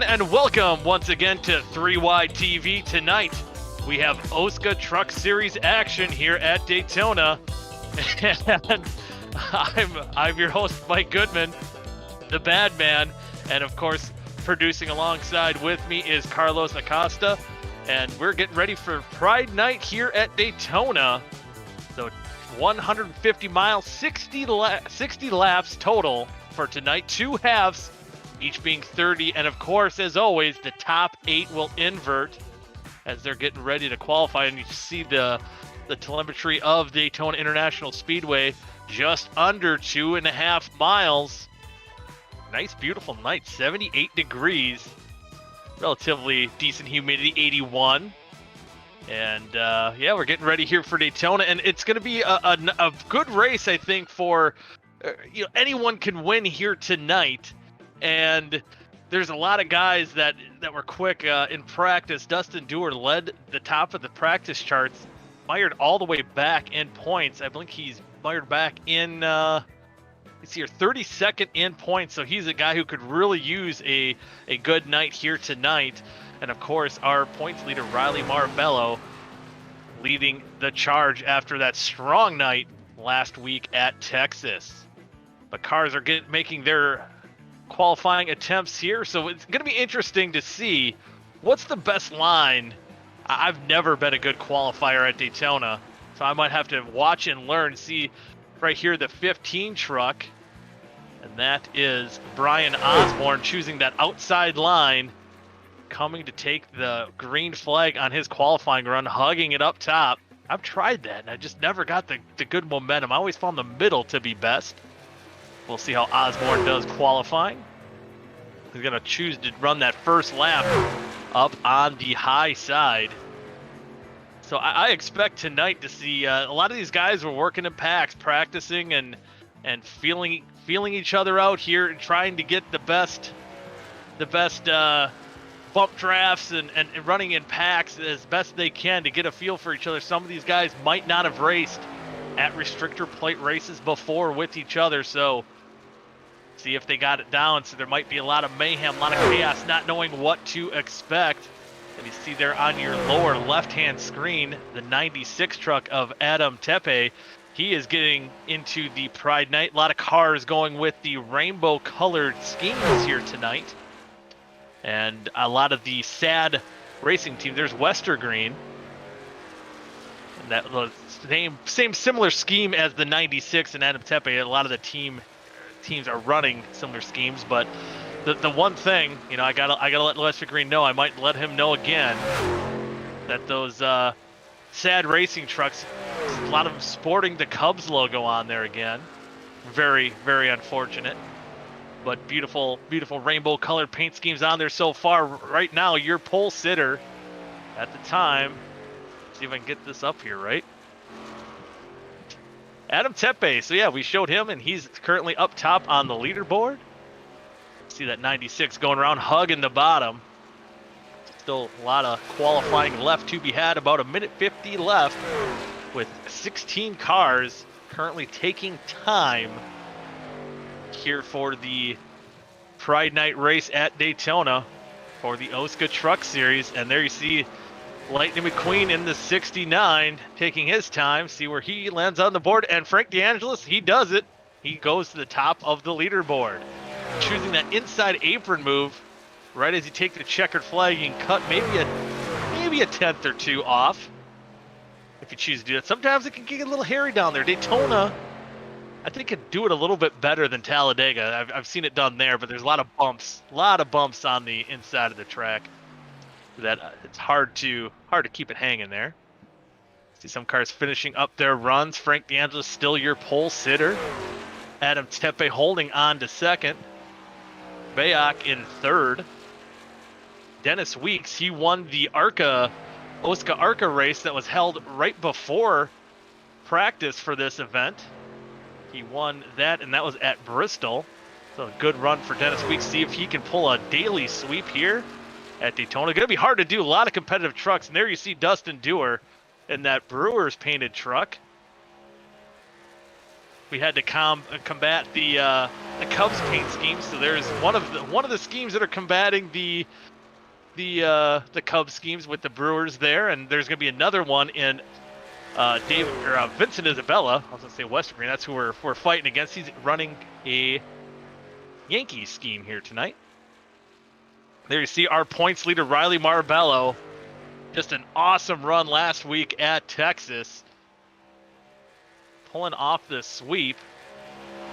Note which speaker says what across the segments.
Speaker 1: And welcome once again to 3Y TV. Tonight, we have OSCA Truck Series action here at Daytona. And I'm your host, Mike Goodman, the bad man. And of course, producing alongside with me is Carlos Acosta. And we're getting ready for Pride Night here at Daytona. So 150 miles, 60 laps total for tonight. Two halves, each being 30. And of course, as always, the top 8 will invert as they're getting ready to qualify. And you see the telemetry of Daytona International Speedway, just under 2.5 miles. Nice, beautiful night, 78 degrees. Relatively decent humidity, 81. And yeah, we're getting ready here for Daytona, and it's going to be a good race, I think, for anyone can win here tonight. And there's a lot of guys that were quick in practice. Dustin Dewar led the top of the practice charts, mired all the way back in points. I think he's mired back in it's here 32nd in points, so he's a guy who could really use a good night here tonight. And of course, our points leader Riley Marabello leading the charge after that strong night last week at Texas. But cars are making their qualifying attempts here, so it's going to be interesting to see what's the best line. I've never been a good qualifier at Daytona, so I might have to watch and learn. See right here, the 15 truck, and that is Brian Osborne choosing that outside line, coming to take the green flag on his qualifying run, hugging it up top. I've tried that, and I just never got the good momentum. I always found the middle to be best. We'll see how Osborne does qualifying. He's going to choose to run that first lap up on the high side. So I expect tonight to see a lot of these guys were working in packs, practicing and feeling each other out here and trying to get the best bump drafts and running in packs as best they can to get a feel for each other. Some of these guys might not have raced at restrictor plate races before with each other, so see if they got it down. So there might be a lot of mayhem, a lot of chaos, not knowing what to expect. And you see there on your lower left-hand screen, the 96 truck of Adam Tepe. He is getting into the Pride Night. A lot of cars going with the rainbow-colored schemes here tonight. And a lot of the sad racing team. There's Westergreen. And that was same similar scheme as the 96 and Adam Tepe. A lot of the teams are running similar schemes, but the one thing, I gotta let Westergreen know, I might let him know again, that those sad racing trucks, a lot of them sporting the Cubs logo on there again. Very, very unfortunate. But beautiful, beautiful rainbow colored paint schemes on there so far. Right now, your pole sitter at the time. See if I can get this up here, right? Adam Tepe. So yeah, we showed him, and he's currently up top on the leaderboard. See that 96 going around, hugging the bottom. Still a lot of qualifying left to be had. About 1:50 left with 16 cars currently taking time here for the Pride Night race at Daytona for the OSCA Truck Series. And there you see Lightning McQueen in the 69 taking his time. See where he lands on the board. And Frank DeAngelis, he does it. He goes to the top of the leaderboard, choosing that inside apron move right as you take the checkered flag. You can cut maybe a tenth or two off if you choose to do that. Sometimes it can get a little hairy down there. Daytona, I think, could do it a little bit better than Talladega. I've seen it done there, but there's a lot of bumps on the inside of the track that it's hard to keep it hanging there. See some cars finishing up their runs. Frank DeAngelis still your pole sitter. Adam Tepe holding on to second. Bayok in third. Dennis Weeks, he won the OSCA ARCA race that was held right before practice for this event. He won that, and that was at Bristol. So a good run for Dennis Weeks. See if he can pull a daily sweep here at Daytona. Going to be hard to do. A lot of competitive trucks. And there you see Dustin Dewar in that Brewers painted truck. we had to combat the Cubs paint scheme. So there's one of the schemes that are combating the Cubs schemes with the Brewers there, and there's going to be another one in Vincent Isabella. I was going to say Western Green. That's who we're fighting against. He's running a Yankees scheme here tonight. There you see our points leader, Riley Marbello. Just an awesome run last week at Texas. Pulling off the sweep.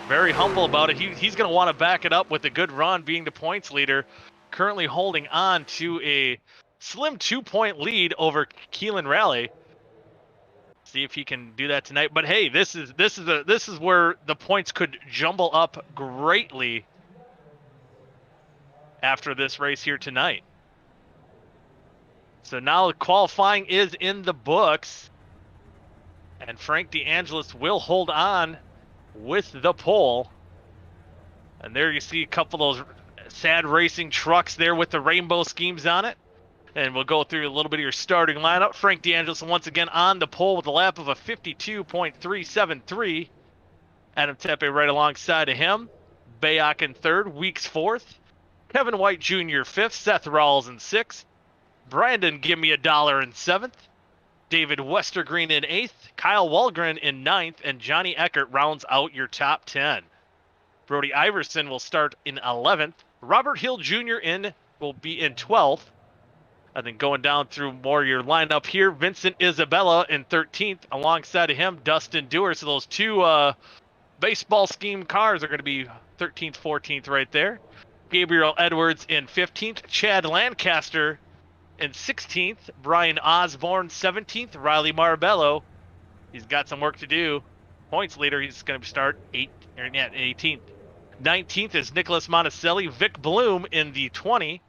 Speaker 1: Very humble about it. He's going to want to back it up with a good run, being the points leader. Currently holding on to a slim 2-point lead over Keelan Raleigh. See if he can do that tonight. But hey, this is where the points could jumble up greatly after this race here tonight. So now qualifying is in the books, and Frank DeAngelis will hold on with the pole. And there you see a couple of those sad racing trucks there with the rainbow schemes on it. And we'll go through a little bit of your starting lineup. Frank DeAngelis once again on the pole with a lap of a 52.373. Adam Tepe right alongside of him. Bayak in third, Weeks fourth. Kevin White Jr. fifth, Seth Rawls in sixth. Brandon Give Me a Dollar in seventh. David Westergreen in eighth. Kyle Walgren in ninth. And Johnny Eckert rounds out your top 10. Brody Iverson will start in 11th. Robert Hill Jr. will be in 12th. And then going down through more of your lineup here, Vincent Isabella in 13th. Alongside of him, Dustin Dewar. So those two baseball scheme cars are going to be 13th, 14th right there. Gabriel Edwards in 15th. Chad Lancaster in 16th. Brian Osborne 17th. Riley Marbello, he's got some work to do. Points leader, he's going to start 18th. 19th is Nicholas Monticelli. Vic Bloom in the 20th.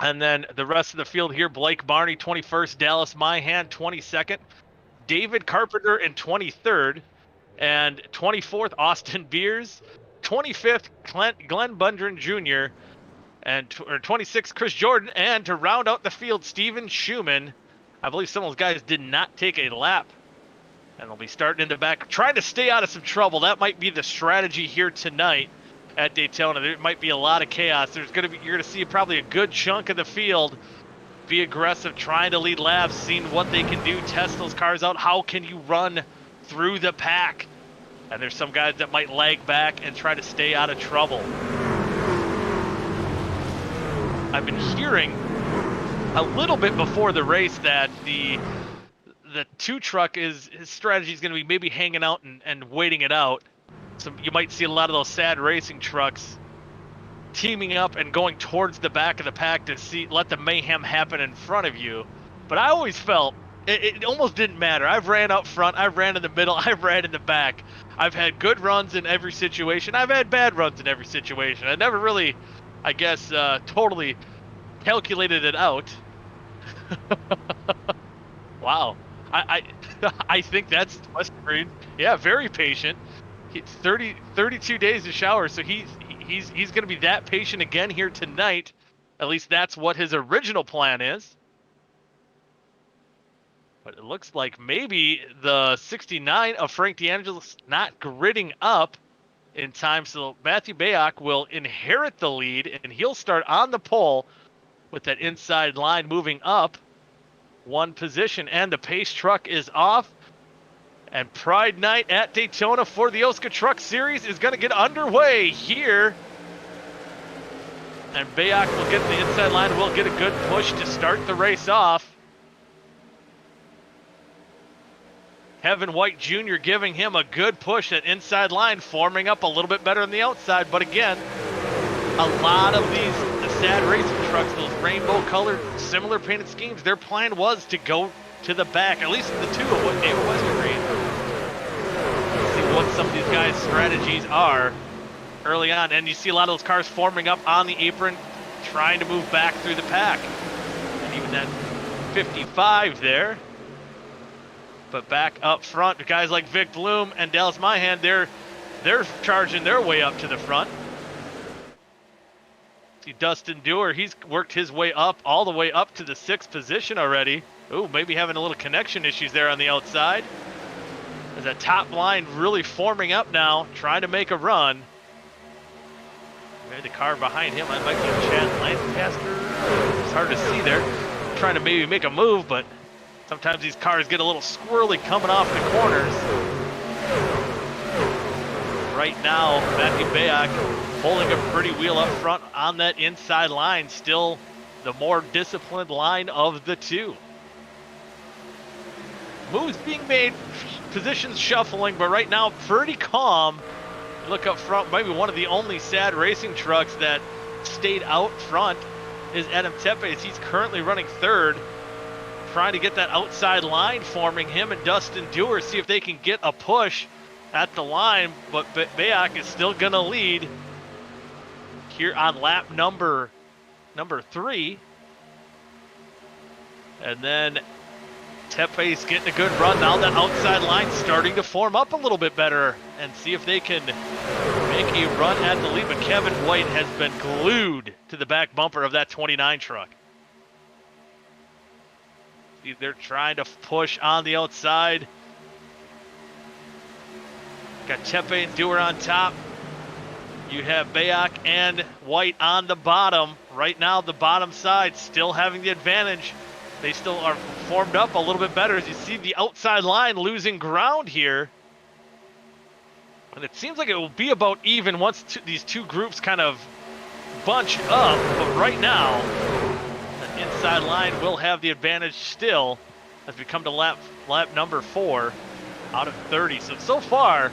Speaker 1: And then the rest of the field here, Blake Barney 21st. Dallas Myhan 22nd. David Carpenter in 23rd. And 24th, Austin Beers. 25th, Glenn Bundren Jr. And 26th, Chris Jordan. And to round out the field, Steven Schumann. I believe some of those guys did not take a lap. And they'll be starting in the back, trying to stay out of some trouble. That might be the strategy here tonight at Daytona. There might be a lot of chaos. You're going to see probably a good chunk of the field be aggressive, trying to lead laps, seeing what they can do, test those cars out. How can you run through the pack? And there's some guys that might lag back and try to stay out of trouble. I've been hearing a little bit before the race that the two truck his strategy is going to be maybe hanging out and waiting it out. So you might see a lot of those sad racing trucks teaming up and going towards the back of the pack to let the mayhem happen in front of you. But I always felt it almost didn't matter. I've ran up front, I've ran in the middle, I've ran in the back. I've had good runs in every situation. I've had bad runs in every situation. I never really, I guess, totally calculated it out. Wow. I think that's Western. Yeah, very patient. 32 days to shower, so he's going to be that patient again here tonight. At least that's what his original plan is. But it looks like maybe the 69 of Frank DeAngelis not gridding up in time, so Matthew Bayak will inherit the lead, and he'll start on the pole with that inside line moving up one position, and the pace truck is off. And Pride Night at Daytona for the OSCA Truck Series is going to get underway here. And Bayak will get the inside line, will get a good push to start the race off. Kevin White Jr. giving him a good push at inside line, forming up a little bit better on the outside. But again, a lot of the sad racing trucks, those rainbow colored, similar painted schemes, their plan was to go to the back, at least the two of what David Westergreen. Let's see what some of these guys' strategies are early on. And you see a lot of those cars forming up on the apron, trying to move back through the pack. And even that 55 there. But back up front, guys like Vic Bloom and Dallas Myhan, they're charging their way up to the front. See Dustin Dewar, he's worked his way up, all the way up to the 6th position already. Ooh, maybe having a little connection issues there on the outside. As that top line really forming up now, trying to make a run. Maybe the car behind him, I might be Chad Lancaster. It's hard to see there. Trying to maybe make a move, but sometimes these cars get a little squirrely coming off the corners. Right now, Matthew Bayak holding a pretty wheel up front on that inside line. Still the more disciplined line of the two. Moves being made, positions shuffling, but right now pretty calm. Look up front, maybe one of the only sad racing trucks that stayed out front is Adam Tepe, as he's currently running third, trying to get that outside line forming. Him and Dustin Dewar, see if they can get a push at the line, but Bayak is still gonna lead here on lap number 3. And then Tepe's getting a good run. Now that outside line starting to form up a little bit better, and see if they can make a run at the lead. But Kevin White has been glued to the back bumper of that 29 truck. They're trying to push on the outside. Got Tepe and Dewar on top. You have Bayak and White on the bottom. Right now, the bottom side still having the advantage. They still are formed up a little bit better, as you see the outside line losing ground here. And it seems like it will be about even once these two groups kind of bunch up. But right now, the inside line will have the advantage still as we come to lap number 4 out of 30. So far,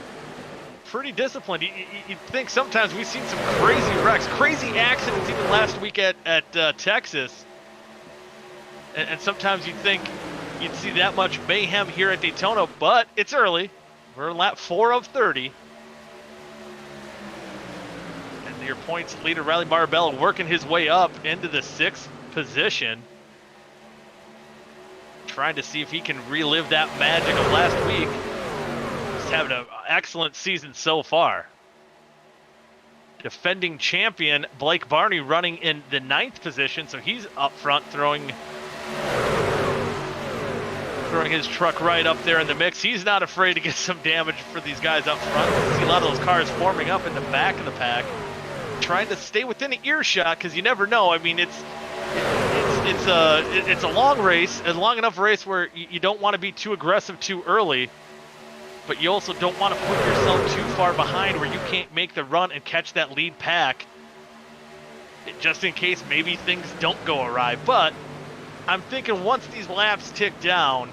Speaker 1: pretty disciplined. You'd think sometimes we've seen some crazy wrecks, crazy accidents even last week at Texas. And sometimes you'd think you'd see that much mayhem here at Daytona, but it's early. We're in lap 4 of 30. And your points leader, Riley Marabella, working his way up into the 6th position. Trying to see if he can relive that magic of last week. He's having an excellent season so far. Defending champion Blake Barney running in the 9th position, so he's up front throwing his truck right up there in the mix. He's not afraid to get some damage for these guys up front. You see a lot of those cars forming up in the back of the pack, trying to stay within the earshot, because you never know. I mean, it's a long race, a long enough race where you don't want to be too aggressive too early, but you also don't want to put yourself too far behind where you can't make the run and catch that lead pack, just in case maybe things don't go awry. But I'm thinking once these laps tick down,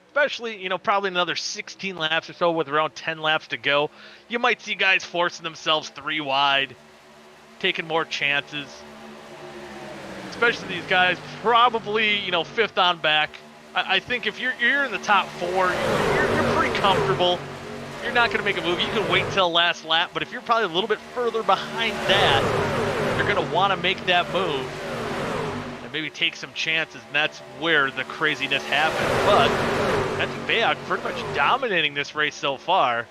Speaker 1: especially, probably another 16 laps or so with around 10 laps to go, you might see guys forcing themselves 3 wide, taking more chances. Especially these guys probably, 5th on back. I think if you're in the top 4, you're pretty comfortable. You're not going to make a move. You can wait until last lap, but if you're probably a little bit further behind that, you're going to want to make that move. Maybe take some chances, and that's where the craziness happens. But I think Bayak pretty much dominating this race so far,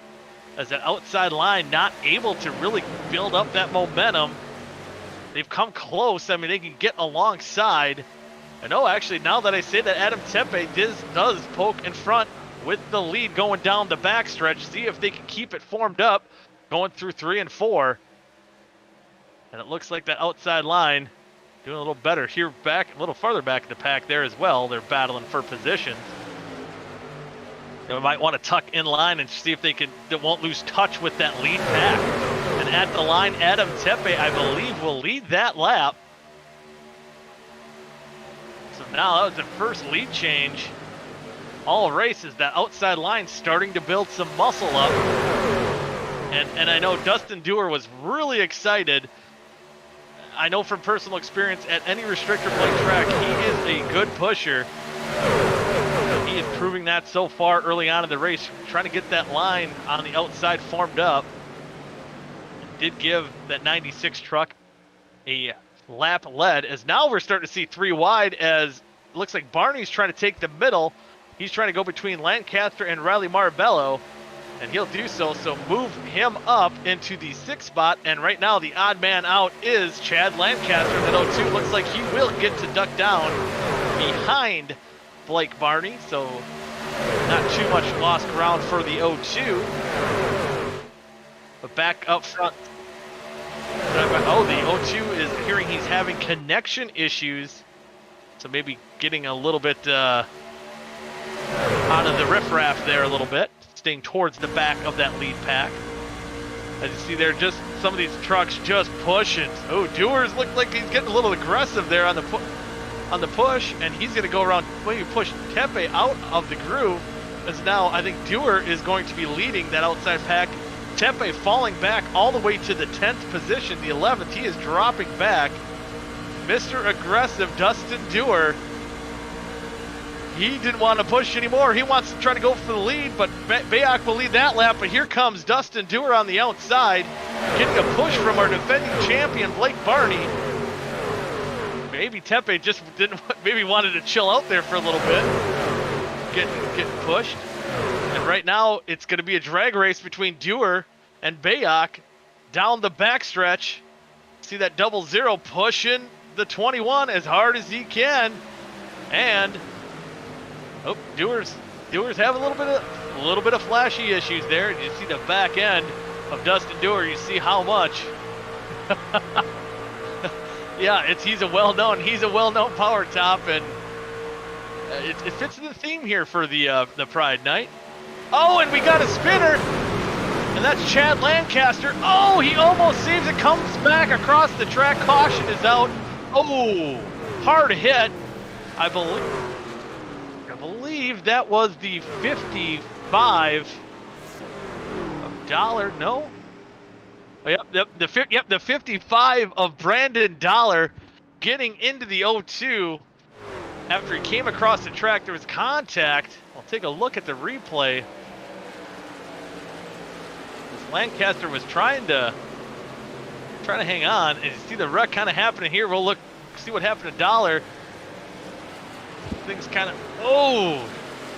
Speaker 1: as that outside line not able to really build up that momentum. They've come close. I mean, they can get alongside. And actually, now that I say that, Adam Tepe does poke in front with the lead going down the backstretch. See if they can keep it formed up going through 3 and 4. And it looks like that outside line doing a little better here, back a little farther back in the pack there as well. They're battling for position. They might want to tuck in line and see if they won't lose touch with that lead pack. And at the line, Adam Tepe, I believe, will lead that lap. So now that was the first lead change all races. That outside line starting to build some muscle up. And I know Dustin Dewar was really excited. I know from personal experience, at any restrictor plate track, he is a good pusher. He is proving that so far early on in the race, trying to get that line on the outside formed up. Did give that 96 truck a lap lead, as now we're starting to see 3 wide, as it looks like Barney's trying to take the middle. He's trying to go between Lancaster and Riley Marabello, and he'll do so. So move him up into the 6th spot. And right now, the odd man out is Chad Lancaster. That 02 looks like he will get to duck down behind Blake Barney. So Not too much lost ground for the 0-2. But back up front. Oh, the 0-2 is hearing he's having connection issues. So maybe getting a little bit out of the riffraff there a little bit. Staying towards the back of that lead pack. As you see there, just some of these trucks just pushing. Oh, Dewars looked like he's getting a little aggressive there on the push, and he's going to go around, maybe push Tepe out of the groove. As now, I think Dewar is going to be leading that outside pack. Tepe falling back all the way to the 10th position, the 11th. He is dropping back. Mr. Aggressive, Dustin Dewar. He didn't want to push anymore. He wants to try to go for the lead, but Bayok will lead that lap. But here comes Dustin Dewar on the outside, getting a push from our defending champion, Blake Barney. Maybe Tepe just maybe wanted to chill out there for a little bit. Getting pushed. And right now, it's going to be a drag race between Dewar and Bayok down the backstretch. See that 00 pushing the 21 as hard as he can. And oh, Dewar's having a little bit of flashy issues there. You see the back end of Dustin Dewar. You see how much. Yeah, he's a well-known power top, and it fits the theme here for the Pride Night. Oh, and we got a spinner, and that's Chad Lancaster. Oh, he almost saves it, comes back across the track. Caution is out. Oh, hard hit. I believe that was the 55 of Dollar. No. Oh, yep, the 55 of Brandon Dollar getting into the 0-2 after he came across the track. There was contact. I'll take a look at the replay. Lancaster was trying to hang on, and you see the wreck kind of happening here. We'll see what happened to Dollar. Things kind of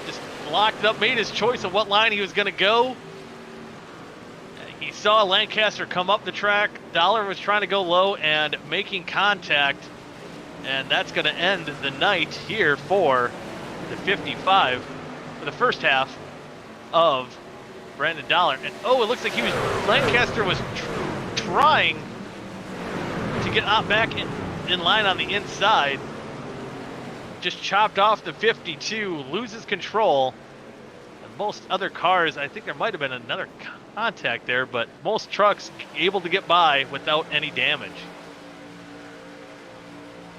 Speaker 1: just locked up, made his choice of what line he was going to go. He saw Lancaster come up the track. Dollar was trying to go low and making contact, and that's going to end the night here for the 55 for the first half of Brandon Dollar. And it looks like Lancaster was trying to get out back in line on the inside. Just chopped off the 52, loses control. And most other cars, I think there might have been another contact there, but most trucks able to get by without any damage.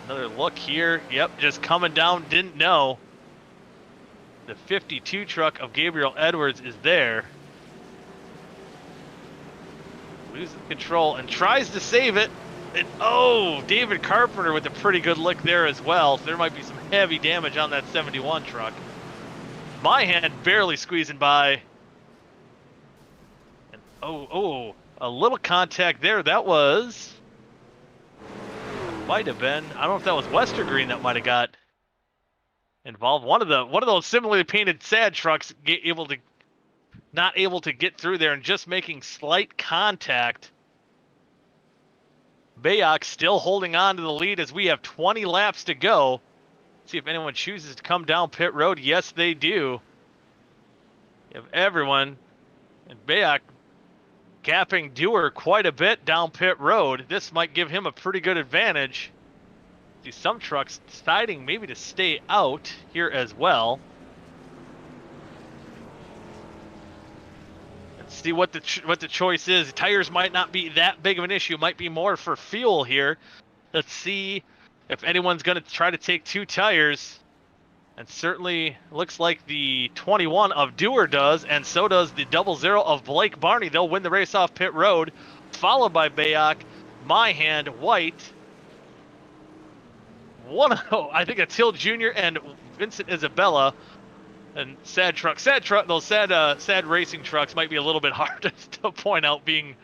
Speaker 1: Another look here. Yep, just coming down, didn't know. The 52 truck of Gabriel Edwards is there. Loses control and tries to save it. And David Carpenter with a pretty good lick there as well. So there might be some heavy damage on that 71 truck. My hand barely squeezing by. And a little contact there. That might have been. I don't know if that was Westergreen that might have got involved. One of those similarly painted sad trucks not able to get through there and just making slight contact. Bayok still holding on to the lead as we have 20 laps to go. See if anyone chooses to come down pit road. Yes, they do. You have everyone. And Bayok gapping Dewar quite a bit down pit road. This might give him a pretty good advantage. See some trucks deciding maybe to stay out here as well. See what the choice is. Tires might not be that big of an issue. Might be more for fuel here. Let's see if anyone's going to try to take two tires. And certainly looks like the 21 of Dewar does, and so does the 00 of Blake Barney. They'll win the race off pit road, followed by Bayok, Myhand, White. I think it's Hill Jr. and Vincent Isabella. And sad racing trucks might be a little bit hard to point out, being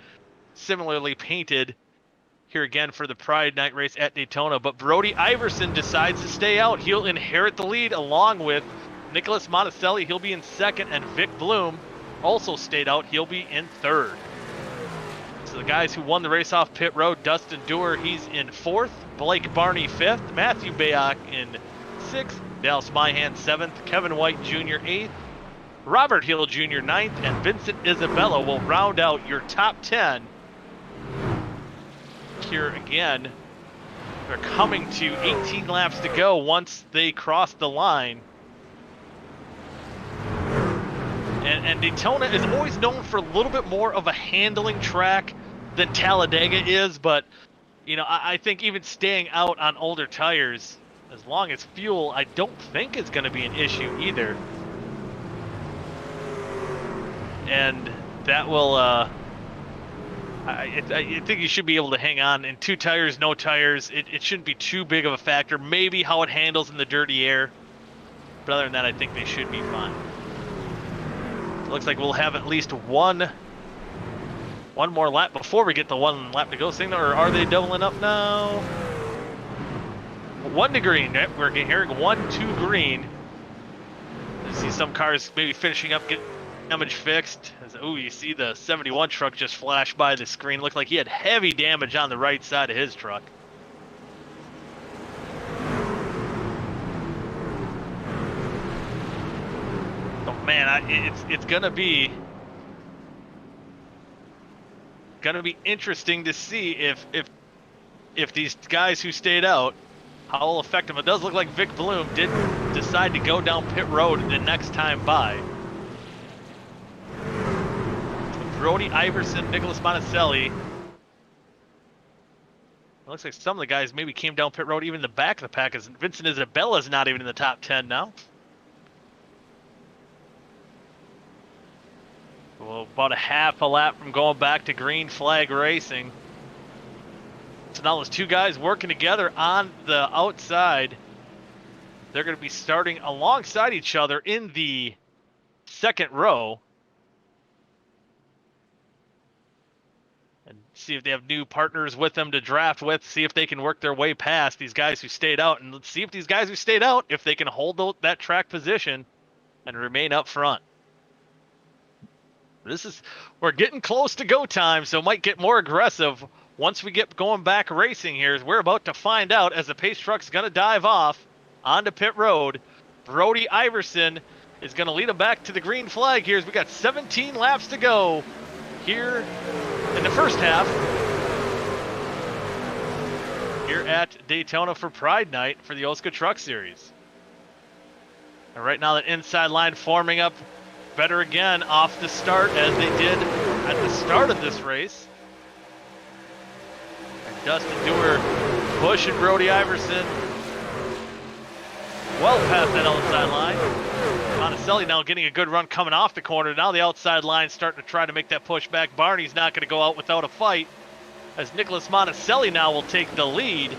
Speaker 1: similarly painted here again for the Pride Night race at Daytona. But Brody Iverson decides to stay out. He'll inherit the lead along with Nicholas Monticelli. He'll be in second, and Vic Bloom also stayed out. He'll be in third. So the guys who won the race off pit road, Dustin Dewar, he's in fourth. Blake Barney fifth. Matthew Bayok in sixth. Dallas Myhand 7th, Kevin White Jr. 8th, Robert Hill Jr. 9th, and Vincent Isabella will round out your top 10. Here again, they're coming to 18 laps to go once they cross the line. And Daytona is always known for a little bit more of a handling track than Talladega is, but you know, I think even staying out on older tires, as long as fuel, I don't think is going to be an issue either. And that will, I think you should be able to hang on in 2 tires, no tires. It shouldn't be too big of a factor. Maybe how it handles in the dirty air, but other than that, I think they should be fine. It looks like we'll have at least one more lap before we get the 1 lap to go signal, or are they doubling up now? 1 to green. We're hearing 1 to green. You see some cars maybe finishing up, getting damage fixed. Oh, you see the 71 truck just flash by the screen. Looked like he had heavy damage on the right side of his truck. Oh man, it's gonna be interesting to see if these guys who stayed out, how it'll affect them. It does look like Vic Bloom did decide to go down pit road the next time by. Brody Iverson, Nicholas Monticelli. It looks like some of the guys maybe came down pit road even in the back of the pack, as Vincent Isabella's not even in the top 10 now. Well, about a half a lap from going back to green flag racing. So now those 2 guys working together on the outside. They're going to be starting alongside each other in the 2nd row. And see if they have new partners with them to draft with, see if they can work their way past these guys who stayed out. And let's see if these guys who stayed out, if they can hold that track position and remain up front. We're getting close to go time, so it might get more aggressive once we get going back racing here. We're about to find out as the pace truck's going to dive off onto pit road. Brody Iverson is going to lead them back to the green flag here as we got 17 laps to go here in the first half here at Daytona for Pride Night for the OSCA Truck Series. And right now, the inside line forming up better again off the start as they did at the start of this race. And Dustin Dewar pushing Brody Iverson well past that outside line. Monticelli now getting a good run coming off the corner. Now the outside line starting to try to make that push back. Barney's not going to go out without a fight, as Nicholas Monticelli now will take the lead.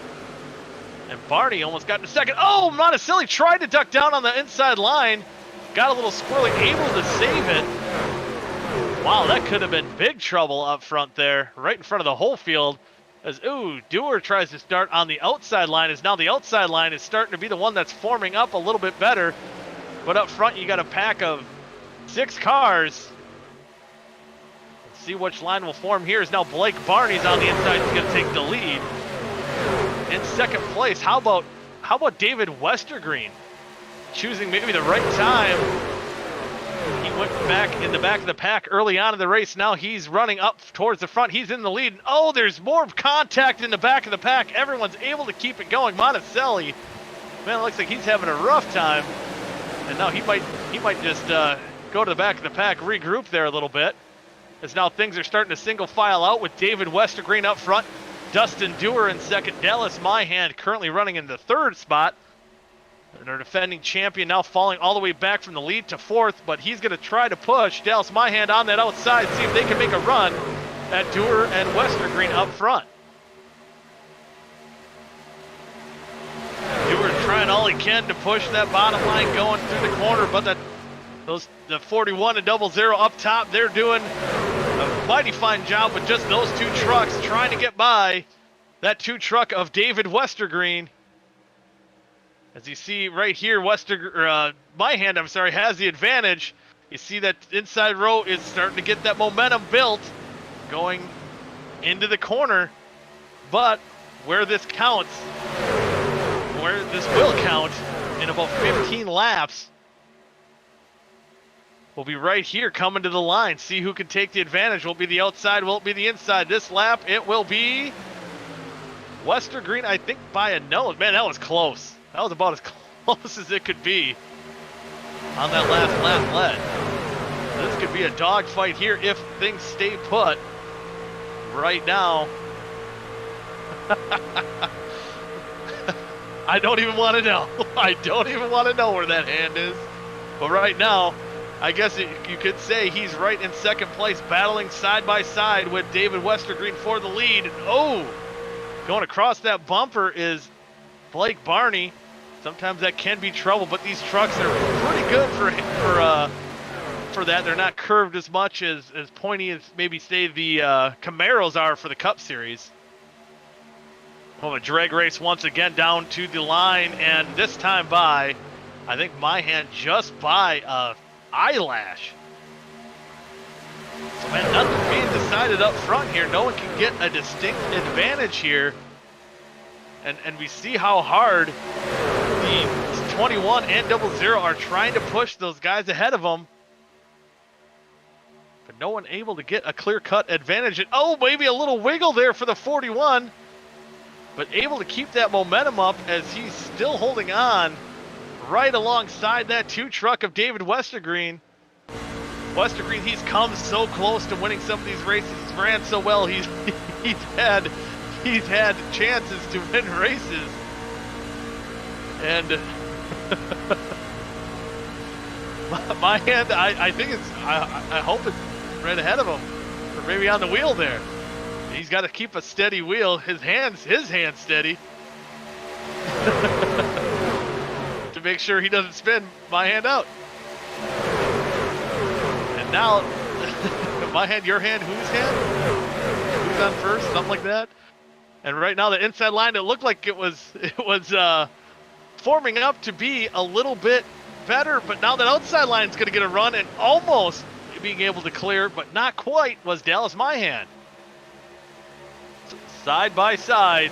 Speaker 1: And Barney almost got in second. Oh, Monticelli tried to duck down on the inside line. Got a little squirrely, able to save it. Wow, that could have been big trouble up front there, right in front of the whole field. As, ooh, Dewar tries to start on the outside line, as now the outside line is starting to be the one that's forming up a little bit better. But up front, you got a pack of 6 cars. Let's see which line will form here. Is now Blake Barney's on the inside. He's going to take the lead. In second place, how about David Westergreen? Choosing maybe the right time. He went back in the back of the pack early on in the race. Now he's running up towards the front. He's in the lead. Oh, there's more contact in the back of the pack. Everyone's able to keep it going. Monticelli, man, it looks like he's having a rough time. And now he might just go to the back of the pack, regroup there a little bit. As now things are starting to single file out with David Westergreen up front. Dustin Dewar in second. Dallas Myhand currently running in the 3rd spot. And our defending champion now falling all the way back from the lead to 4th, but he's going to try to push Dallas Myhand on that outside, see if they can make a run at Dewar and Westergreen up front. Dewar trying all he can to push that bottom line going through the corner, but the 41 and 00 up top, they're doing a mighty fine job with just those 2 trucks trying to get by that 2 truck of David Westergreen. As you see right here, Myhand, has the advantage. You see that inside row is starting to get that momentum built going into the corner. But where this will count in about 15 laps, will be right here coming to the line. See who can take the advantage. Will it be the outside? Will it be the inside? This lap, it will be Westergreen, I think, by a nose. Man, that was close. That was about as close as it could be on that last lap lead. This could be a dogfight here if things stay put. Right now, I don't even want to know. I don't even want to know where that hand is. But right now, I guess you could say he's right in second place, battling side by side with David Westergreen for the lead. Oh, going across that bumper is Blake Barney. Sometimes that can be trouble, but these trucks are pretty good for that. They're not curved as much as pointy as maybe say the Camaros are for the Cup Series. Well, a drag race once again down to the line, and this time by, I think my hand just by a eyelash. So man, nothing being decided up front here. No one can get a distinct advantage here. And we see how hard the 21 and 00 are trying to push those guys ahead of them. But no one able to get a clear-cut advantage. And oh, maybe a little wiggle there for the 41. But able to keep that momentum up as he's still holding on right alongside that 2 truck of David Westergreen. Westergreen, he's come so close to winning some of these races. He's ran so well. He's had chances to win races. And my hand, I think it's, I hope it's right ahead of him, or maybe on the wheel there. He's got to keep a steady wheel. His hands steady to make sure he doesn't spin my hand out. And now, my hand, your hand, whose hand? Who's on first? Something like that. And right now, the inside line, it looked like it was forming up to be a little bit better, but now that outside line is going to get a run and almost being able to clear, but not quite, was Dallas Myhan. Side by side,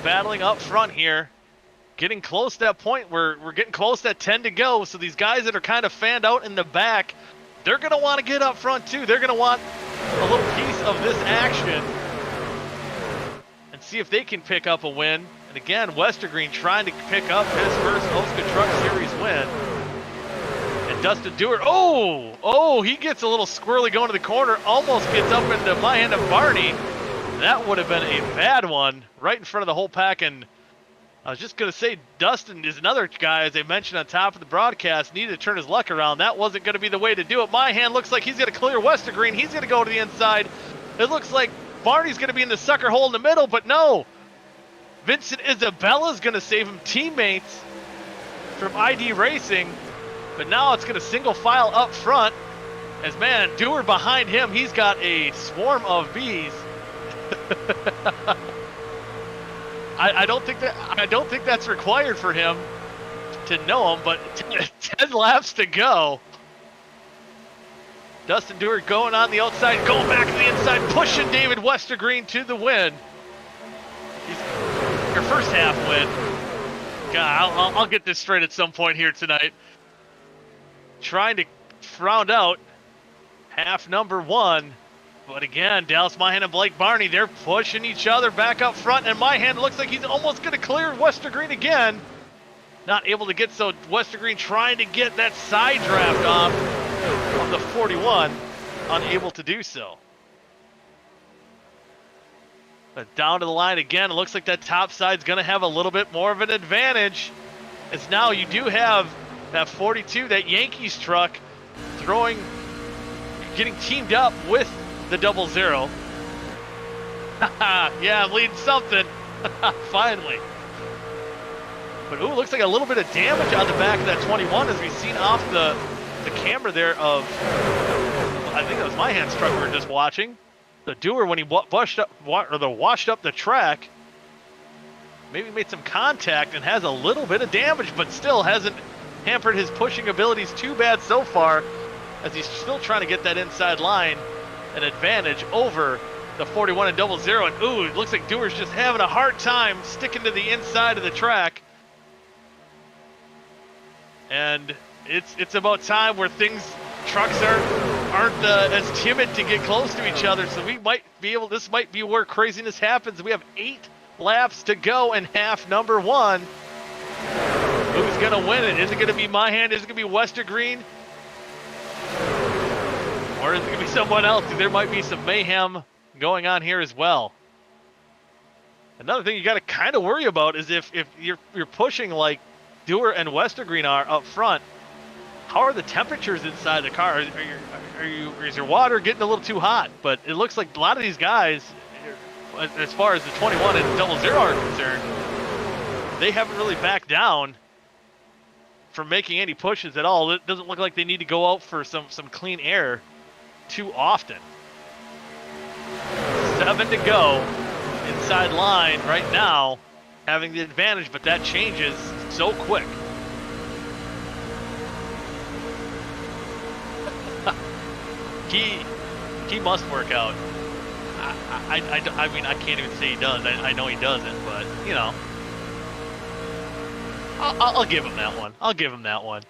Speaker 1: battling up front here, getting close to that point where we're getting close to that 10 to go. So these guys that are kind of fanned out in the back, they're going to want to get up front too. They're going to want a little piece of this action and see if they can pick up a win. And again, Westergreen trying to pick up his first OSCA Truck Series win. And Dustin Dewar, oh, he gets a little squirrely going to the corner, almost gets up into my hand of Barney. That would have been a bad one right in front of the whole pack. And I was just going to say, Dustin is another guy, as I mentioned on top of the broadcast, needed to turn his luck around. That wasn't going to be the way to do it. My hand looks like he's going to clear Westergreen. He's going to go to the inside. It looks like Barney's going to be in the sucker hole in the middle, but no. Vincent Isabella's going to save him, teammates from ID Racing. But now it's going to single file up front. As man, Dewar behind him, he's got a swarm of bees. I don't think that's required for him to know him, but 10 laps to go. Dustin Dewar going on the outside, going back to the inside, pushing David Westergreen to the win. Your first half win. God, I'll get this straight at some point here tonight. Trying to round out half number 1. But again, Dallas Myhan and Blake Barney, they're pushing each other back up front, and Myhan looks like he's almost going to clear Westergreen again. Not able to get so. Westergreen trying to get that side draft off of the 41, unable to do so. But down to the line again, it looks like that top side's going to have a little bit more of an advantage. As now you do have that 42, that Yankees truck, getting teamed up with the 00. Yeah, I'm leading something. Finally. But ooh, looks like a little bit of damage on the back of that 21 as we've seen off the camera there of, I think that was my hand's truck we were just watching. The Dewar, when he washed up the track, maybe made some contact and has a little bit of damage, but still hasn't hampered his pushing abilities too bad so far, as he's still trying to get that inside line an advantage over the 41 and 00. And ooh, it looks like Dewar's just having a hard time sticking to the inside of the track. And it's about time where things trucks aren't as timid to get close to each other, so we might be able. This might be where craziness happens. We have 8 laps to go in half number 1. Who's gonna win it? Is it gonna be my hand? Is it gonna be Westergreen? Or is it gonna be someone else? There might be some mayhem going on here as well. Another thing you got to kind of worry about is if you're pushing like Dewar and Westergreen are up front. How are the temperatures inside the car? Is your water getting a little too hot? But it looks like a lot of these guys, as far as the 21 and 00 are concerned, they haven't really backed down from making any pushes at all. It doesn't look like they need to go out for some clean air too often. 7 to go. Inside line right now, having the advantage, but that changes so quick. He must work out. I mean, I can't even say he does. I know he doesn't, but you know, I'll give him that one. I'll give him that one.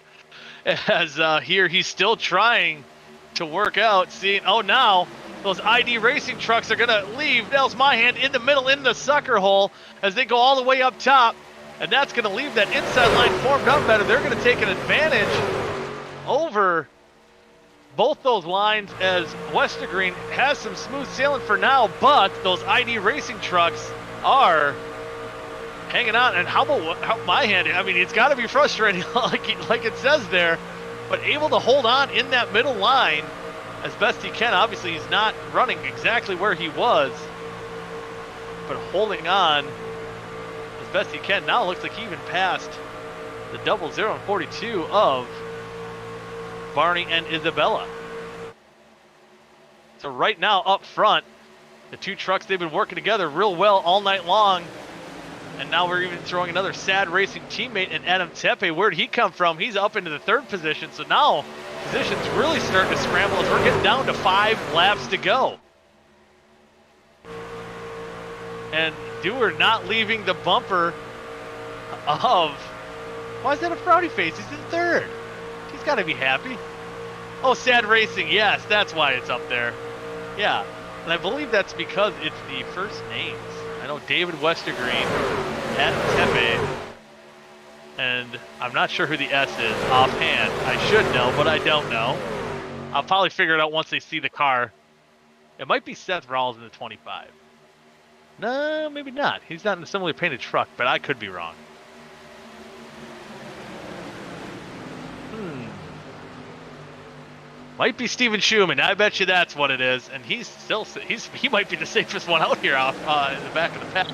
Speaker 1: As here he's still trying to work out. Seeing, oh, now those ID racing trucks are gonna leave Nels Myhand in the middle in the sucker hole as they go all the way up top, and that's gonna leave that inside line formed up better. They're gonna take an advantage over both those lines as Westergreen has some smooth sailing for now, but those ID racing trucks are hanging on. And how about Myhand? I mean, it's got to be frustrating, like it says there, but able to hold on in that middle line as best he can. Obviously, he's not running exactly where he was, but holding on as best he can. Now it looks like he even passed the 00 and 42 of Barney and Isabella. So right now up front, the two trucks, they've been working together real well all night long. And now we're even throwing another sad racing teammate in Adam Tepe. Where'd he come from? He's up into the 3rd position. So now positions really starting to scramble as we're getting down to 5 laps to go. And Dewar not leaving the bumper of, why is that a frowny face? He's in 3rd. He's got to be happy. Oh, sad racing. Yes, that's why it's up there. Yeah, and I believe that's because it's the first names. I know David Westergreen, Adam Tepe, and I'm not sure who the S is offhand. I should know, but I don't know. I'll probably figure it out once they see the car. It might be Seth Rawls in the 25. No, maybe not. He's not in a similarly painted truck, but I could be wrong. Might be Steven Schumann. I bet you that's what it is. And he might be the safest one out here off in the back of the pack.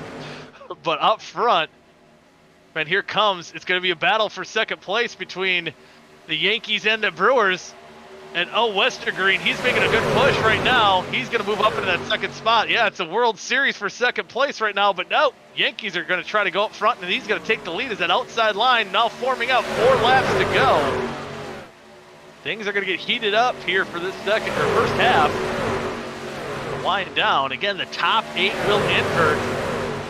Speaker 1: But up front, man, here comes. It's going to be a battle for 2nd place between the Yankees and the Brewers. And oh, Westergreen, he's making a good push right now. He's going to move up into that 2nd spot. Yeah, it's a World Series for 2nd place right now. But no, Yankees are going to try to go up front, and he's going to take the lead as that outside line now forming up. 4 laps to go. Things are going to get heated up here for this first half. Wind down. Again, the top 8 will invert.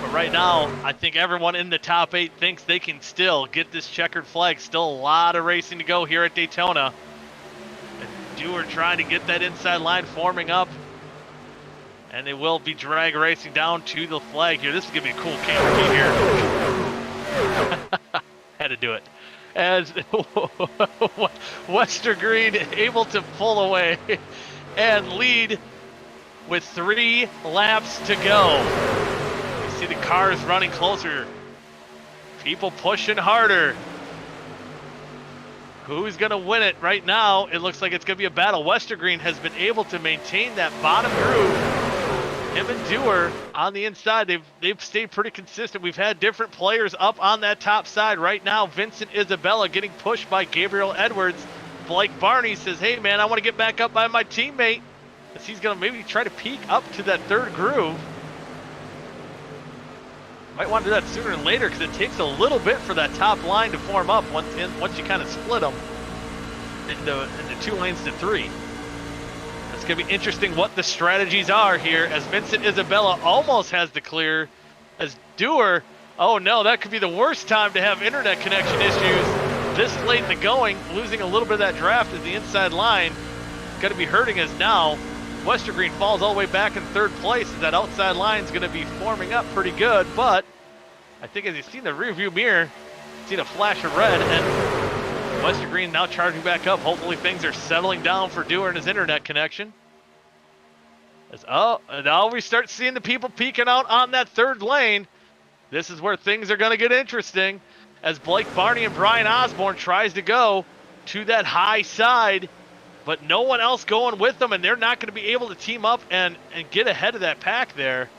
Speaker 1: But right now, I think everyone in the top 8 thinks they can still get this checkered flag. Still a lot of racing to go here at Daytona. And Dewar trying to get that inside line forming up. And they will be drag racing down to the flag here. This is going to be a cool camera here. Had to do it. As Westergreen able to pull away and lead with 3 laps to go. You see the cars running closer. People pushing harder. Who's going to win it right now? It looks like it's going to be a battle. Westergreen has been able to maintain that bottom groove. Him and Dewar on the inside, they've stayed pretty consistent. We've had different players up on that top side. Right now, Vincent Isabella getting pushed by Gabriel Edwards. Blake Barney says, hey, man, I want to get back up by my teammate. As he's going to maybe try to peek up to that 3rd groove. Might want to do that sooner than later because it takes a little bit for that top line to form up once you kind of split them into 2 lanes to 3. It's going to be interesting what the strategies are here as Vincent Isabella almost has the clear. As Dewar, oh no, that could be the worst time to have internet connection issues this late in the going, losing a little bit of that draft as the inside line. Going to be hurting us now. Westergreen falls all the way back in third place as that outside line is going to be forming up pretty good, but I think as you've seen the rearview mirror, seen a flash of red, and Westergreen now charging back up. Hopefully things are settling down for Dewar and his internet connection. Now we start seeing the people peeking out on that third lane. This is where things are going to get interesting as Blake Barney and Brian Osborne tries to go to that high side, but no one else going with them, and they're not going to be able to team up and get ahead of that pack there.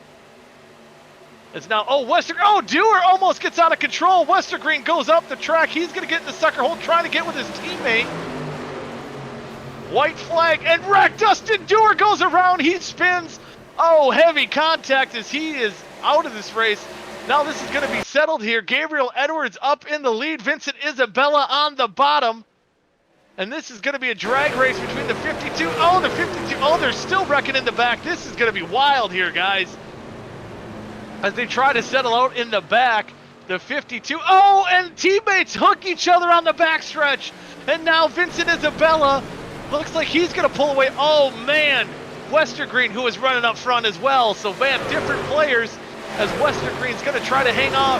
Speaker 1: It's now, Dewar almost gets out of control. Westergreen goes up the track. He's going to get in the sucker hole, trying to get with his teammate. White flag and wreck. Dustin Dewar goes around. He spins. Oh, heavy contact as he is out of this race. Now this is going to be settled here. Gabriel Edwards up in the lead. Vincent Isabella on the bottom. And this is going to be a drag race between the 52. Oh, the 52. Oh, they're still wrecking in the back. This is going to be wild here, guys. As they try to settle out in the back, the 52. Oh, and teammates hook each other on the backstretch. And now Vincent Isabella looks like he's going to pull away. Oh, man. Westergreen, who is running up front as well. So, man, different players as Westergreen's going to try to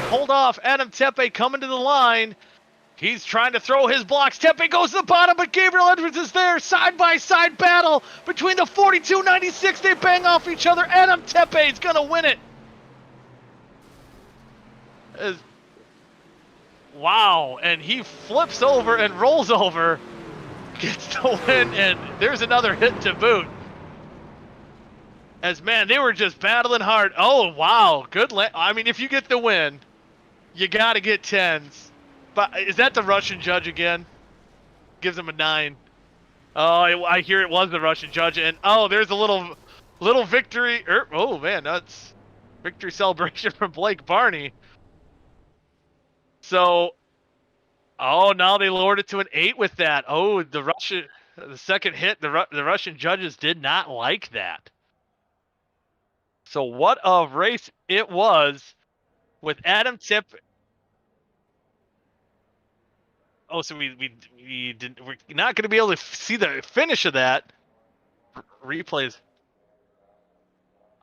Speaker 1: hold off. Adam Tepe coming to the line. He's trying to throw his blocks. Tepe goes to the bottom, but Gabriel Edwards is there. Side-by-side battle between the 42-96. They bang off each other. Adam Tepe is going to win it. Wow, and he flips over and rolls over. Gets the win, and there's another hit to boot. As, man, they were just battling hard. Oh, wow. I mean, if you get the win, you got to get 10s. But is that the Russian judge again? Gives him a 9. Oh, I hear it was the Russian judge. And, oh, there's a little victory. Oh, man, that's victory celebration from Blake Barney. So, oh, now they lowered it to an 8 with that. Oh, the second hit, the Russian judges did not like that. So what a race it was with Adam Tip. Oh, so we're not going to be able to see the finish of that. Replays.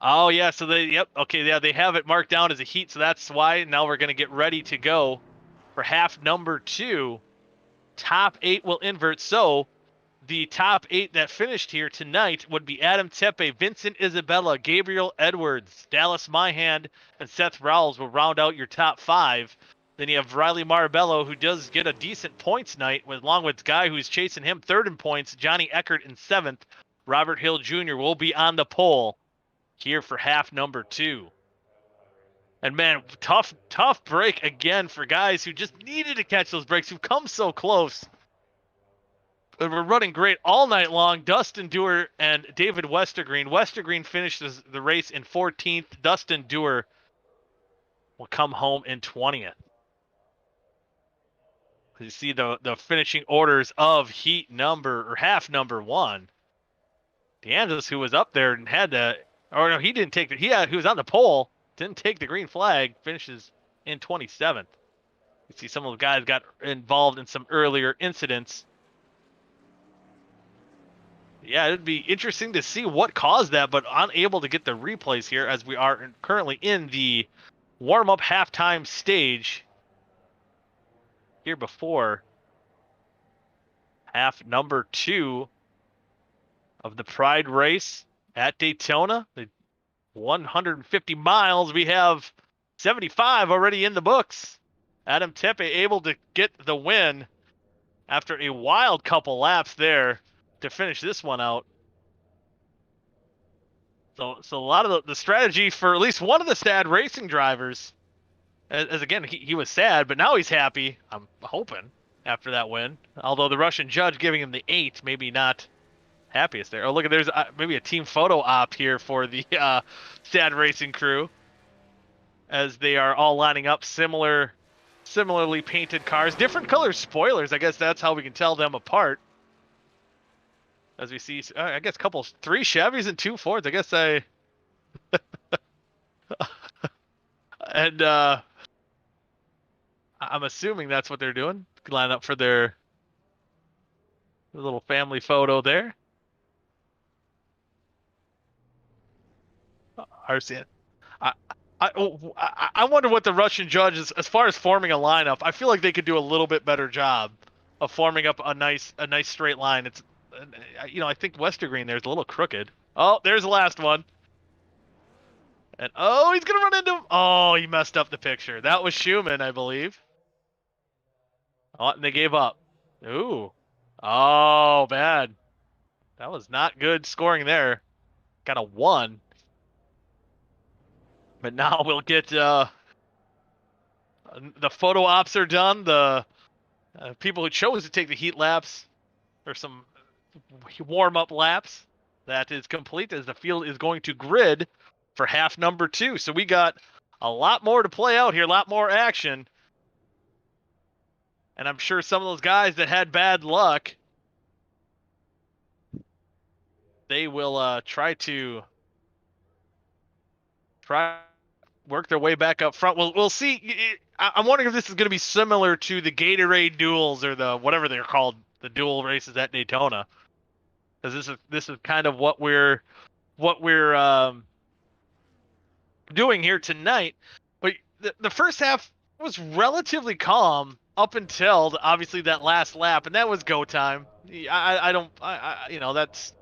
Speaker 1: Oh yeah, so they have it marked down as a heat, so that's why now we're going to get ready to go for half number 2. Top 8 will invert. So the top 8 that finished here tonight would be Adam Tepe, Vincent Isabella, Gabriel Edwards, Dallas Myhand, and Seth Rawls will round out your top 5. Then you have Riley Marabello, who does get a decent points night, along with Guy who's chasing him 3rd in points, Johnny Eckert in 7th. Robert Hill Jr. will be on the pole here for half number 2. And man, tough break again for guys who just needed to catch those breaks, who've come so close. But we're running great all night long. Dustin Dewar and David Westergreen. Westergreen finishes the race in 14th. Dustin Dewar will come home in 20th. You see the finishing orders of half number 1. DeAngelis, who was up there and had to, or no, he didn't take he was on the pole, didn't take the green flag, finishes in 27th. You see some of the guys got involved in some earlier incidents. Yeah, it'd be interesting to see what caused that, but unable to get the replays here as we are currently in the warm-up halftime stage here before half number 2 of the Pride race at Daytona. The 150 miles, we have 75 already in the books. Adam Tepe able to get the win after a wild couple laps there to finish this one out. So a lot of the strategy for at least one of the sad racing drivers, as again, he was sad, but now he's happy, I'm hoping, after that win. Although the Russian judge giving him the 8, maybe not happiest there. Oh, look, there's maybe a team photo op here for the sad racing crew, as they are all lining up similarly painted cars, different color spoilers. I guess that's how we can tell them apart. As we see, I guess 3 Chevys and 2 Fords. I guess and I'm assuming that's what they're doing. Line up for their little family photo there. RCN. I, I wonder what the Russian judges, as far as forming a lineup, I feel like they could do a little bit better job of forming up a nice straight line. It's, I think Westergreen there's a little crooked. Oh, there's the last one. And oh, he's gonna run into him. Oh, he messed up the picture. That was Schumann, I believe. Oh, and they gave up. Ooh. Oh, bad. That was not good scoring there. Got a 1. But now we'll get the photo ops are done. The people who chose to take the heat laps or some warm-up laps. That is complete as the field is going to grid for half number 2. So we got a lot more to play out here, a lot more action. And I'm sure some of those guys that had bad luck, they will try to work their way back up front. We'll see. I'm wondering if this is going to be similar to the Gatorade duels or the whatever they're called, the dual races at Daytona. Because this is kind of what we're doing here tonight. But the first half was relatively calm up until obviously that last lap, and that was go time. That's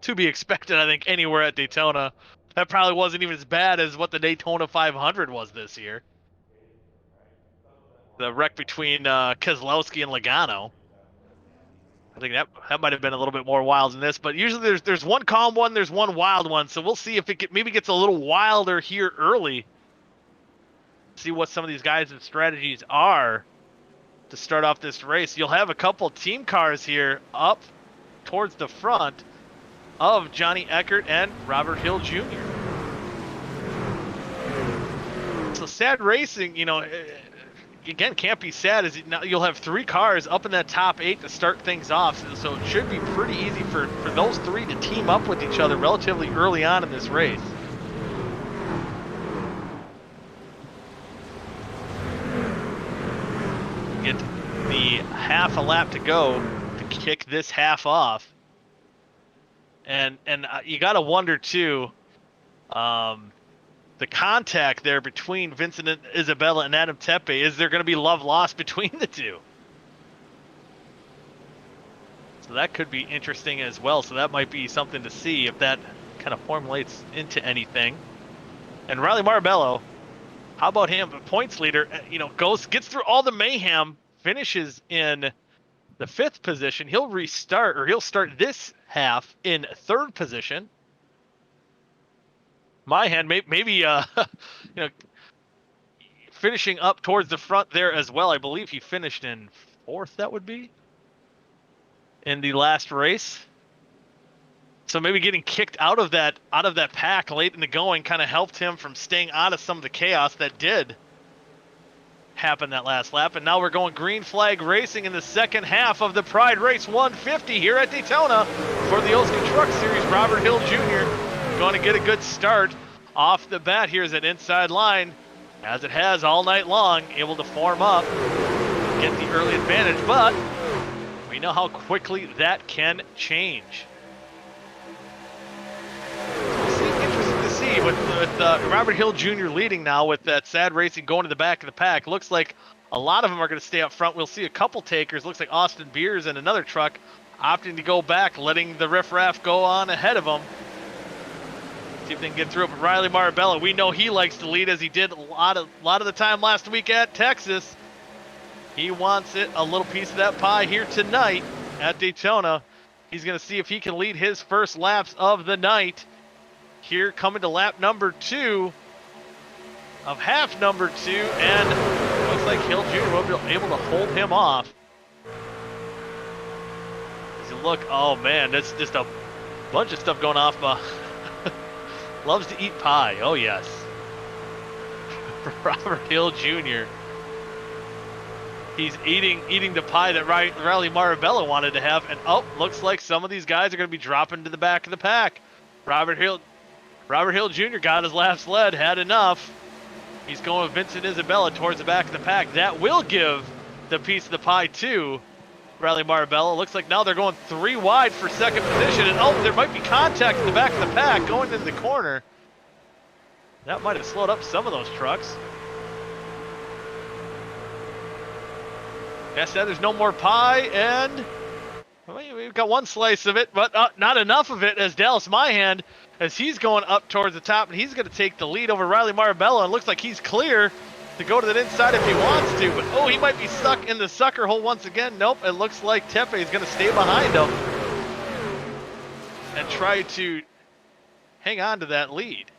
Speaker 1: to be expected. I think anywhere at Daytona. That probably wasn't even as bad as what the Daytona 500 was this year. The wreck between Keselowski and Logano. I think that might have been a little bit more wild than this, but usually there's one calm one, there's one wild one. So we'll see if it maybe gets a little wilder here early. See what some of these guys' strategies are to start off this race. You'll have a couple team cars here up towards the front of Johnny Eckert and Robert Hill Jr. So sad racing, again, can't be sad as you'll have 3 cars up in that top 8 to start things off. So it should be pretty easy for those 3 to team up with each other relatively early on in this race. Get the half a lap to go to kick this half off. And you got to wonder, too, the contact there between Vincent Isabella and Adam Tepe. Is there going to be love lost between the two? So that could be interesting as well. So that might be something to see if that kind of formulates into anything. And Riley Marabello, how about him? The points leader, gets through all the mayhem, finishes in the 5th position. He'll start this half in 3rd position. Mahan maybe finishing up towards the front there as well. I believe he finished in 4th. That would be in the last race. So maybe getting kicked out of that pack late in the going kind of helped him from staying out of some of the chaos that did happen that last lap. And now we're going green flag racing in the second half of the Pride Race 150 here at Daytona for the OSCA Truck Series. Robert Hill Jr. going to get a good start off the bat. Here's an inside line, as it has all night long, able to form up, get the early advantage, but we know how quickly that can change. Interesting to see with Robert Hill Jr. leading now with that sad racing going to the back of the pack. Looks like a lot of them are going to stay up front. We'll see a couple takers. Looks like Austin Beers and another truck opting to go back, letting the riffraff go on ahead of them. See if they can get through it. But Riley Marabella, we know he likes to lead, as he did a lot of the time last week at Texas. He wants a little piece of that pie here tonight at Daytona. He's going to see if he can lead his first laps of the night. Here coming to lap number 2 of half number 2, and looks like Hill Jr. will be able to hold him off. As you look, oh man, that's just a bunch of stuff going off. Loves to eat pie. Oh yes. Robert Hill Jr. He's eating the pie that Riley Marabella wanted to have, and looks like some of these guys are going to be dropping to the back of the pack. Robert Hill Jr. got his last lead, had enough. He's going with Vincent Isabella towards the back of the pack. That will give the piece of the pie to Riley Marabella. Looks like now they're going 3 wide for second position. And oh, there might be contact in the back of the pack going into the corner. That might have slowed up some of those trucks. Guess that there's no more pie, and we've got one slice of it, but not enough of it as Dallas Myhand, as he's going up towards the top, and he's going to take the lead over Riley Marabella. And looks like he's clear to go to the inside if he wants to, but oh, he might be stuck in the sucker hole once again. Nope, it looks like Tepe is going to stay behind him and try to hang on to that lead.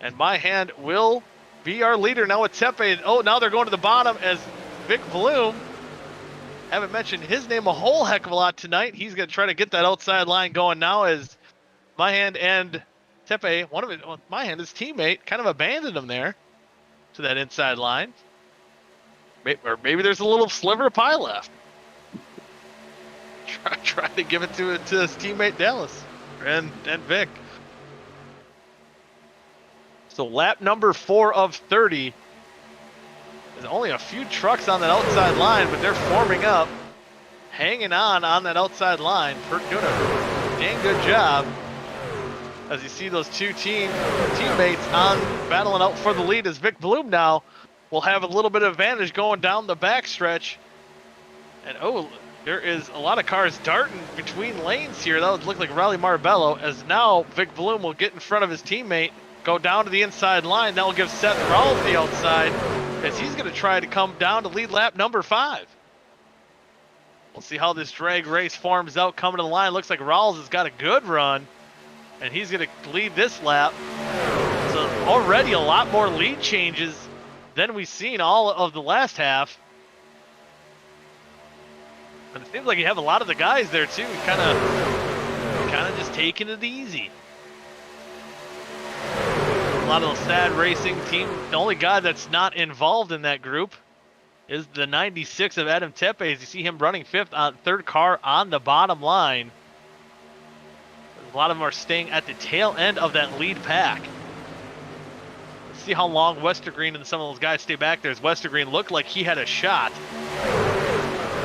Speaker 1: And Myhand will be our leader now with Tepe. Oh, now they're going to the bottom as Vic Bloom. Haven't mentioned his name a whole heck of a lot tonight. He's going to try to get that outside line going now as Myhand and Tepe, Myhand, his teammate, kind of abandoned him there to that inside line. Or maybe there's a little sliver of pie left. Try to give it to his teammate Dallas and Vic. So lap number 4 of 30. There's only a few trucks on that outside line, but they're forming up, hanging on that outside line. Doing a dang good job. As you see those two teammates battling out for the lead, as Vic Bloom now will have a little bit of advantage going down the backstretch. And oh, there is a lot of cars darting between lanes here. That would look like Riley Marabello, as now Vic Bloom will get in front of his teammate, go down to the inside line. That will give Seth Rawls the outside, as he's going to try to come down to lead lap number 5. We'll see how this drag race forms out coming to the line. Looks like Rawls has got a good run, and he's going to lead this lap. So already a lot more lead changes than we've seen all of the last half. And it seems like you have a lot of the guys there too, kind of just taking it easy. A lot of the sad racing team. The only guy that's not involved in that group is the 96 of Adam Tepe, as you see him running 5th on 3rd car on the bottom line. A lot of them are staying at the tail end of that lead pack. Let's see how long Westergreen and some of those guys stay back there, as Westergreen looked like he had a shot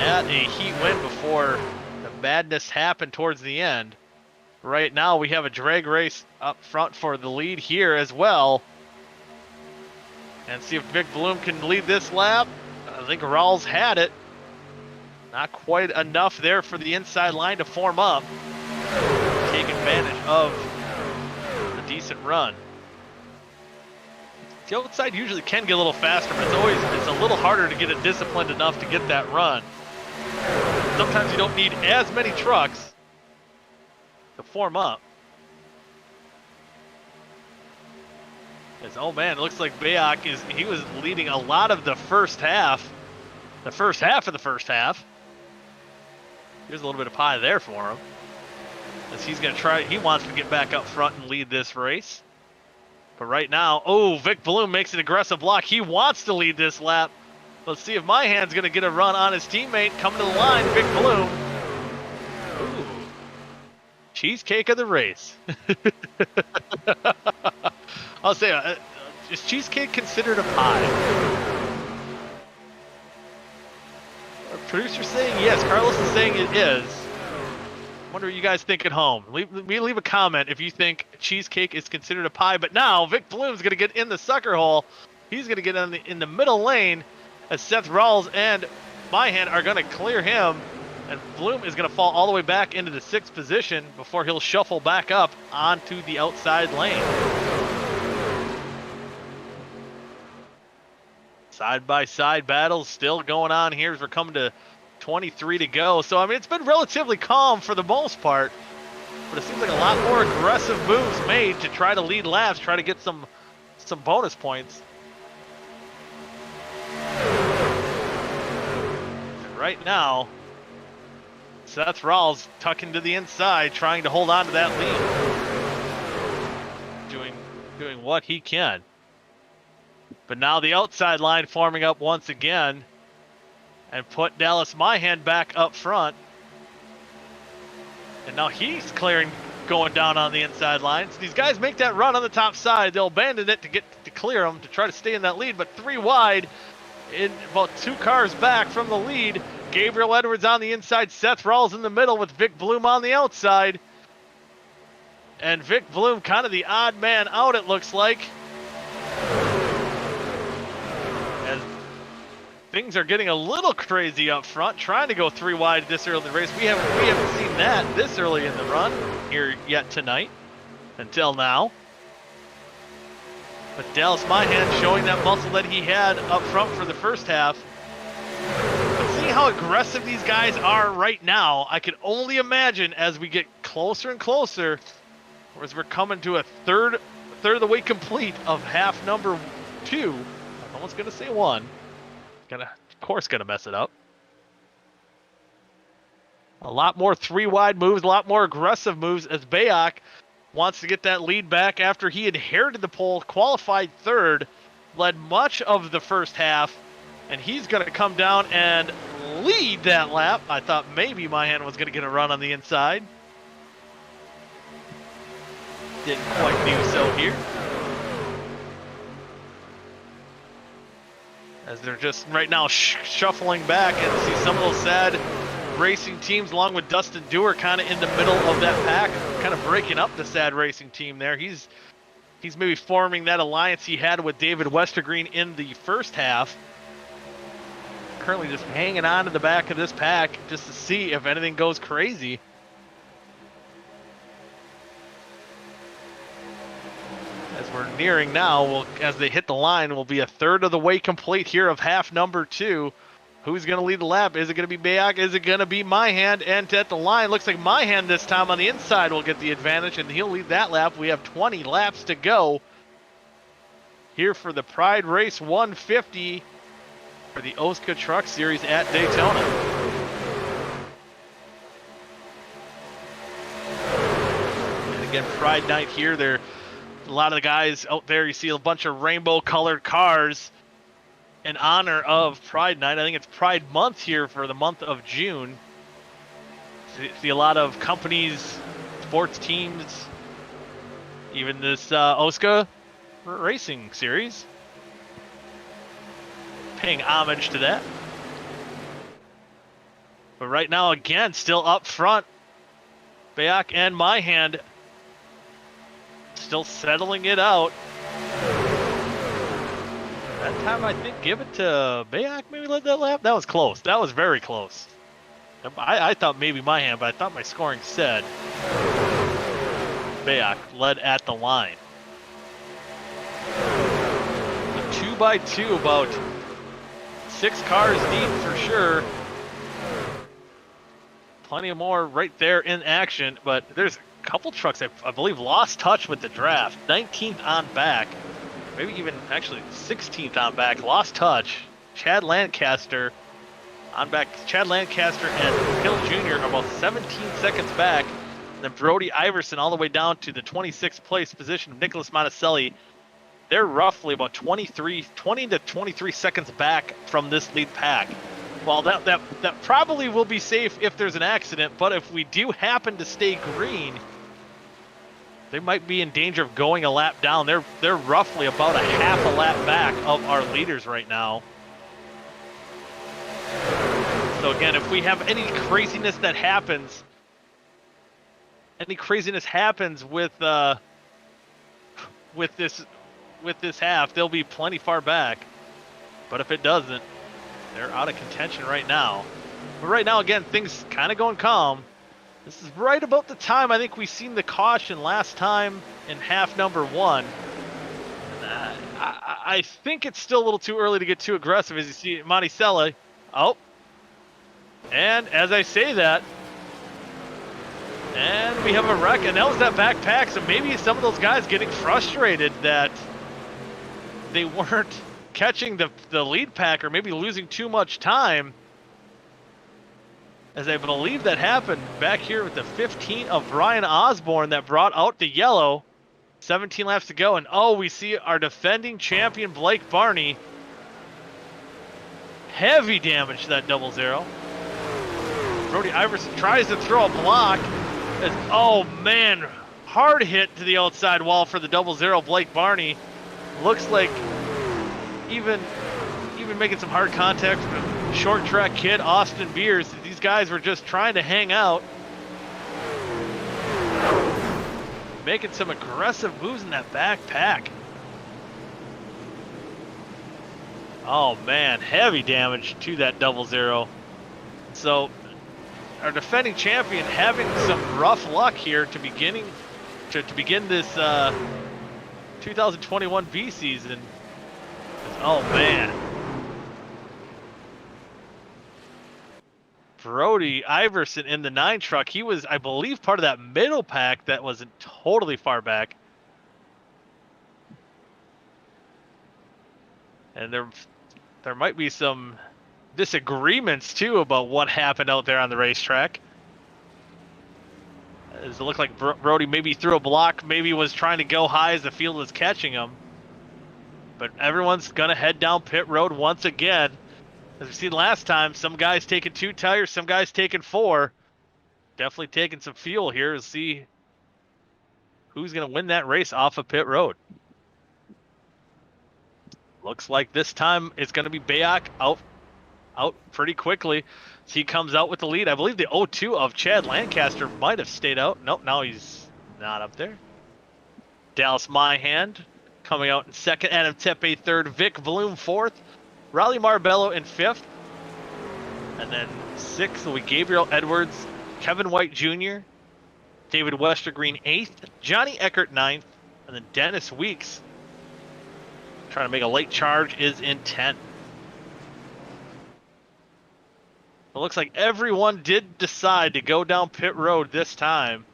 Speaker 1: at a heat win before the madness happened towards the end. Right now we have a drag race up front for the lead here as well. And see if Vic Bloom can lead this lap. I think Rawls had it. Not quite enough there for the inside line to form up. Take advantage of the decent run. The outside usually can get a little faster, but it's a little harder to get it disciplined enough to get that run. Sometimes you don't need as many trucks to form up. Oh man, it looks like Bayak he was leading a lot of the first half. The first half of the first half. Here's a little bit of pie there for him, as he's going to try. He wants to get back up front and lead this race. But right now, oh, Vic Bloom makes an aggressive block. He wants to lead this lap. Let's see if Myhand's going to get a run on his teammate. Coming to the line, Vic Bloom. Ooh. Cheesecake of the race. I'll say, is cheesecake considered a pie? Our producer's saying yes. Carlos is saying it is. Wonder what you guys think at home. Leave a comment if you think cheesecake is considered a pie. But now Vic Bloom's going to get in the sucker hole. He's going to get in the middle lane, as Seth Rawls and Myhand are going to clear him. And Bloom is going to fall all the way back into the 6th position before he'll shuffle back up onto the outside lane. Side-by-side battles still going on here as we're coming to 23 to go. So, I mean, it's been relatively calm for the most part, but it seems like a lot more aggressive moves made to try to lead laps, try to get some bonus points. And right now, Seth Rawls tucking to the inside, trying to hold on to that lead. Doing what he can. But now the outside line forming up once again, and put Dallas Myhand back up front. And now he's going going down on the inside lines. These guys make that run on the top side. They'll abandon it to clear them, to try to stay in that lead, but 3 wide, in about 2 cars back from the lead. Gabriel Edwards on the inside, Seth Rawls in the middle with Vic Bloom on the outside. And Vic Bloom kind of the odd man out, it looks like. As things are getting a little crazy up front, trying to go 3 wide this early in the race. We haven't seen that this early in the run here yet tonight, until now. But Dallas Myhan showing that muscle that he had up front for the first half. But seeing how aggressive these guys are right now, I can only imagine as we get closer and closer, or as we're coming to a third of the way complete of half number 2. I'm almost gonna say 1. Of course gonna mess it up. A lot more 3 wide moves, a lot more aggressive moves as Bayak wants to get that lead back after he inherited the pole, qualified 3rd, led much of the first half, and he's going to come down and lead that lap. I thought maybe Myhan was going to get a run on the inside. Didn't quite do so here. As they're just right now shuffling back, and see some of those sad racing teams along with Dustin Dewar kind of in the middle of that pack, kind of breaking up the sad racing team there. He's maybe forming that alliance he had with David Westergreen in the first half. Currently just hanging on to the back of this pack just to see if anything goes crazy. As we're nearing now, as they hit the line, we'll be a third of the way complete here of half number 2. Who's going to lead the lap? Is it going to be Bayak? Is it going to be Myhan? And at the line, looks like Myhan this time on the inside will get the advantage, and he'll lead that lap. We have 20 laps to go here for the Pride Race 150 for the OSCA Truck Series at Daytona. And again, Pride Night here. There, a lot of the guys out there, you see a bunch of rainbow-colored cars in honor of Pride Night. I think it's Pride Month here for the month of June. See a lot of companies, sports teams, even this OSCA Racing Series paying homage to that. But right now, again, still up front, Bayak and Myhan still settling it out. That time, I think, give it to Bayak, maybe led that lap. That was close. That was very close. I thought maybe Myhan, but I thought my scoring said Bayak led at the line. A 2x2, about 6 cars deep for sure. Plenty of more right there in action, but there's a couple trucks I believe lost touch with the draft. 19th on back. Maybe even actually 16th on back, lost touch. Chad Lancaster on back. Chad Lancaster and Hill Jr. are about 17 seconds back. And then Brody Iverson all the way down to the 26th place position of Nicholas Monticelli. They're roughly about 20 to 23 seconds back from this lead pack. Well, that probably will be safe if there's an accident, but if we do happen to stay green, they might be in danger of going a lap down. They're roughly about a half a lap back of our leaders right now. So again, if we have any craziness that happens, with this half, they'll be plenty far back. But if it doesn't, they're out of contention right now. But right now, again, things kind of going calm. This is right about the time I think we seen the caution last time in half number 1. I think it's still a little too early to get too aggressive, as you see Monticelli. Oh. And as I say that, and we have a wreck, and that was that backpack. So maybe some of those guys getting frustrated that they weren't catching the lead pack, or maybe losing too much time. As I believe that happened back here with the 15 of Brian Osborne that brought out the yellow. 17 laps to go, and oh, we see our defending champion Blake Barney. Heavy damage to that 00. Brody Iverson tries to throw a block. As, oh man, hard hit to the outside wall for the 00 Blake Barney. Looks like even making some hard contact with short track kid Austin Beers. These guys were just trying to hang out, making some aggressive moves in that backpack. Oh man, heavy damage to that 00. So our defending champion having some rough luck here to begin this 2021 B season. Oh man. Brody Iverson in the 9 truck. He was, I believe, part of that middle pack that wasn't totally far back. And there might be some disagreements too about what happened out there on the racetrack. Does it look like Brody maybe threw a block, maybe was trying to go high as the field was catching him. But everyone's gonna head down pit road once again. As we've seen last time, some guys taking 2 tires, some guys taking 4. Definitely taking some fuel here to see who's gonna win that race off of pit road. Looks like this time it's gonna be Bayak out pretty quickly. So he comes out with the lead. I believe the 02 of Chad Lancaster might have stayed out. Nope, now he's not up there. Dallas Myhand coming out in second. Adam Tepe third. Vic Bloom fourth. Raleigh Marbello in fifth. And then sixth will be Gabriel Edwards, Kevin White Jr., David Westergreen eighth, Johnny Eckert ninth, and then Dennis Weeks, trying to make a late charge, is in 10th. It looks like everyone did decide to go down pit road this time.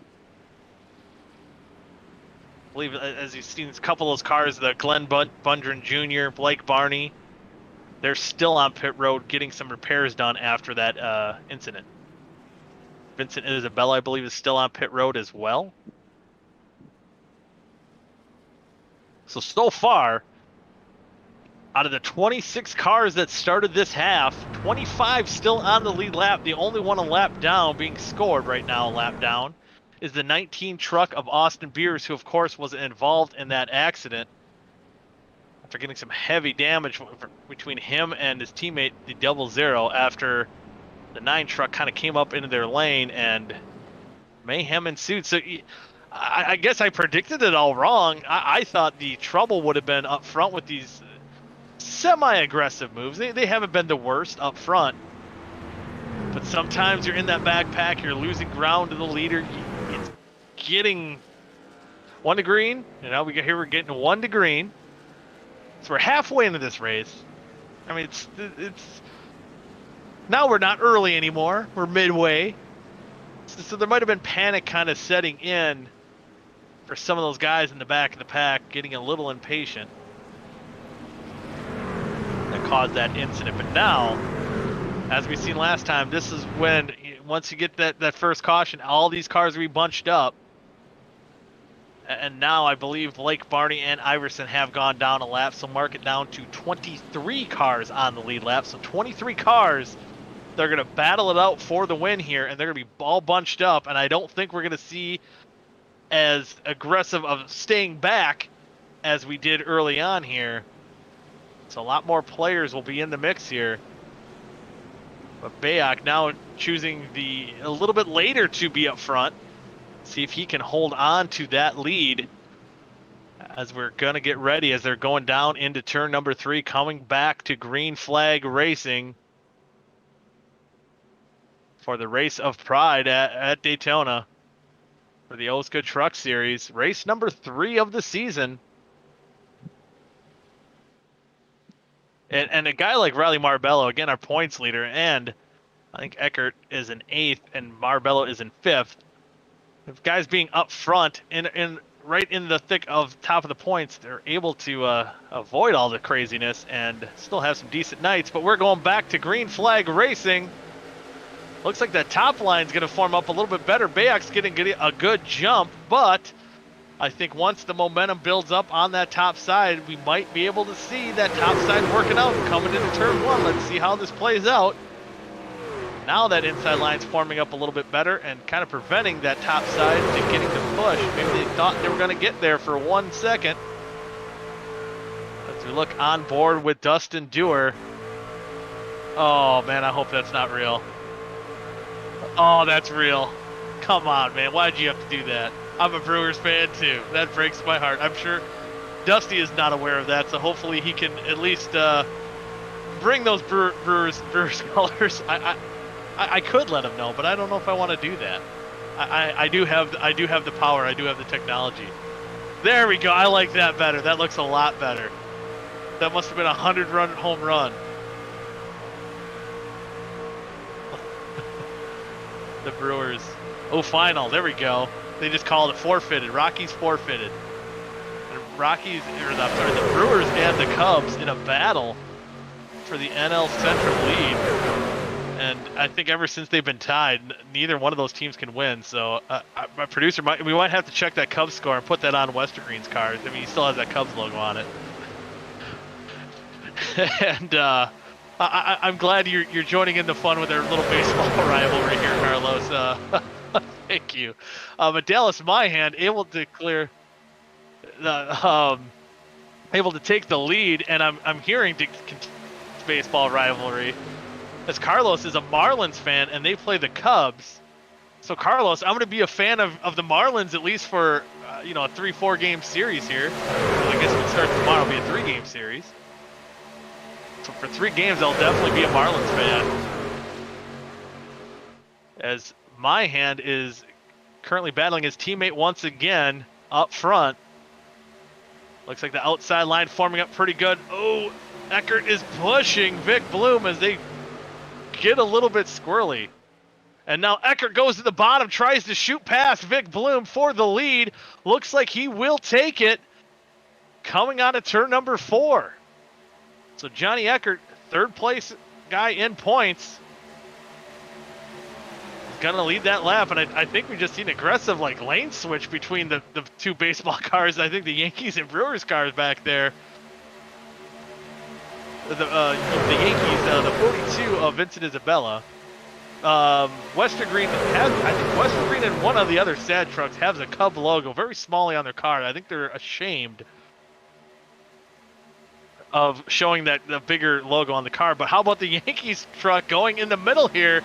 Speaker 1: I believe, as you've seen, a couple of those cars, the Glenn Bundren Jr., Blake Barney, they're still on pit road getting some repairs done after that incident. Vincent Isabella, I believe, is still on pit road as well. So far, out of the 26 cars that started this half, 25 still on the lead lap. The only one a lap down being scored right now, a lap down, is the 19 truck of Austin Beers, who of course was involved in that accident after getting some heavy damage between him and his teammate, the 00, after the 9 truck kind of came up into their lane and mayhem ensued. So I guess I predicted it all wrong. I thought the trouble would have been up front with these semi-aggressive moves. They haven't been the worst up front, but sometimes you're in that backpack, you're losing ground to the leader. It's getting 1 to green, and now we're getting 1 to green. So we're halfway into this race. I mean, it's now we're not early anymore. We're midway. So there might have been panic kind of setting in for some of those guys in the back of the pack, getting a little impatient. That caused that incident. But now, as we've seen last time, this is when, once you get that first caution, all these cars will be bunched up. And now I believe Blake Barney and Iverson have gone down a lap, so mark it down to 23 cars on the lead lap. So 23 cars, they're going to battle it out for the win here, and they're going to be all bunched up. And I don't think we're going to see as aggressive of staying back as we did early on here. So a lot more players will be in the mix here. But Bayak now choosing a little bit later to be up front. See if he can hold on to that lead as we're going to get ready as they're going down into turn number 3, coming back to green flag racing for the race of pride at Daytona for the OSCA Truck Series. Race number 3 of the season. And a guy like Riley Marbello, again, our points leader, and I think Eckert is in 8th and Marbello is in 5th. If guys being up front right in the thick of top of the points, they're able to avoid all the craziness and still have some decent nights. But we're going back to green flag racing. Looks like that top line is going to form up a little bit better. Bayak's getting a good jump, but I think once the momentum builds up on that top side, we might be able to see that top side working out coming into turn 1. Let's see how this plays out. now that inside line's forming up a little bit better and kind of preventing that top side and getting the push. Maybe they thought they were going to get there for 1 second. As we look on board with Dustin Dewar. Oh, man, I hope that's not real. Oh, that's real. Come on, man. Why'd you have to do that? I'm a Brewers fan, too. That breaks my heart. I'm sure Dusty is not aware of that, so hopefully he can at least bring those Brewers colors. I could let him know, but I don't know if I want to do that. I do have the power. I do have the technology. There we go. I like that better. That looks a lot better. That must have been a 100-run home run. The Brewers. Oh, final. There we go. They just called it forfeited. Rockies forfeited. The Brewers and the Cubs in a battle for the NL Central lead. And I think ever since they've been tied, neither one of those teams can win. So my producer, we might have to check that Cubs score and put that on Westergreen's card. I mean, he still has that Cubs logo on it. And I'm glad you're joining in the fun with our little baseball rivalry here, Carlos. Thank you. But Dallas Myhand able to clear the able to take the lead, and I'm hearing the baseball rivalry as Carlos is a Marlins fan and they play the Cubs. So Carlos, I'm going to be a fan of the Marlins at least for a 3-4 game series here. So I guess when it starts tomorrow, it'll be a 3-game series. So for 3 games, I'll definitely be a Marlins fan. As Myhand is currently battling his teammate once again up front. Looks like the outside line forming up pretty good. Oh, Eckert is pushing Vic Bloom as they get a little bit squirrely. And now Eckert goes to the bottom, tries to shoot past Vic Bloom for the lead. Looks like he will take it coming out of turn number 4. So Johnny Eckert, 3rd place guy in points, is going to lead that lap. And I think we just see an aggressive lane switch between the 2 baseball cars. I think the Yankees and Brewers cars back there. The Yankees, the 42 of Vincent Isabella. Westergreen and one of the other sad trucks has a Cub logo very smallly on their car. I think they're ashamed of showing that the bigger logo on the car. But how about the Yankees truck going in the middle here,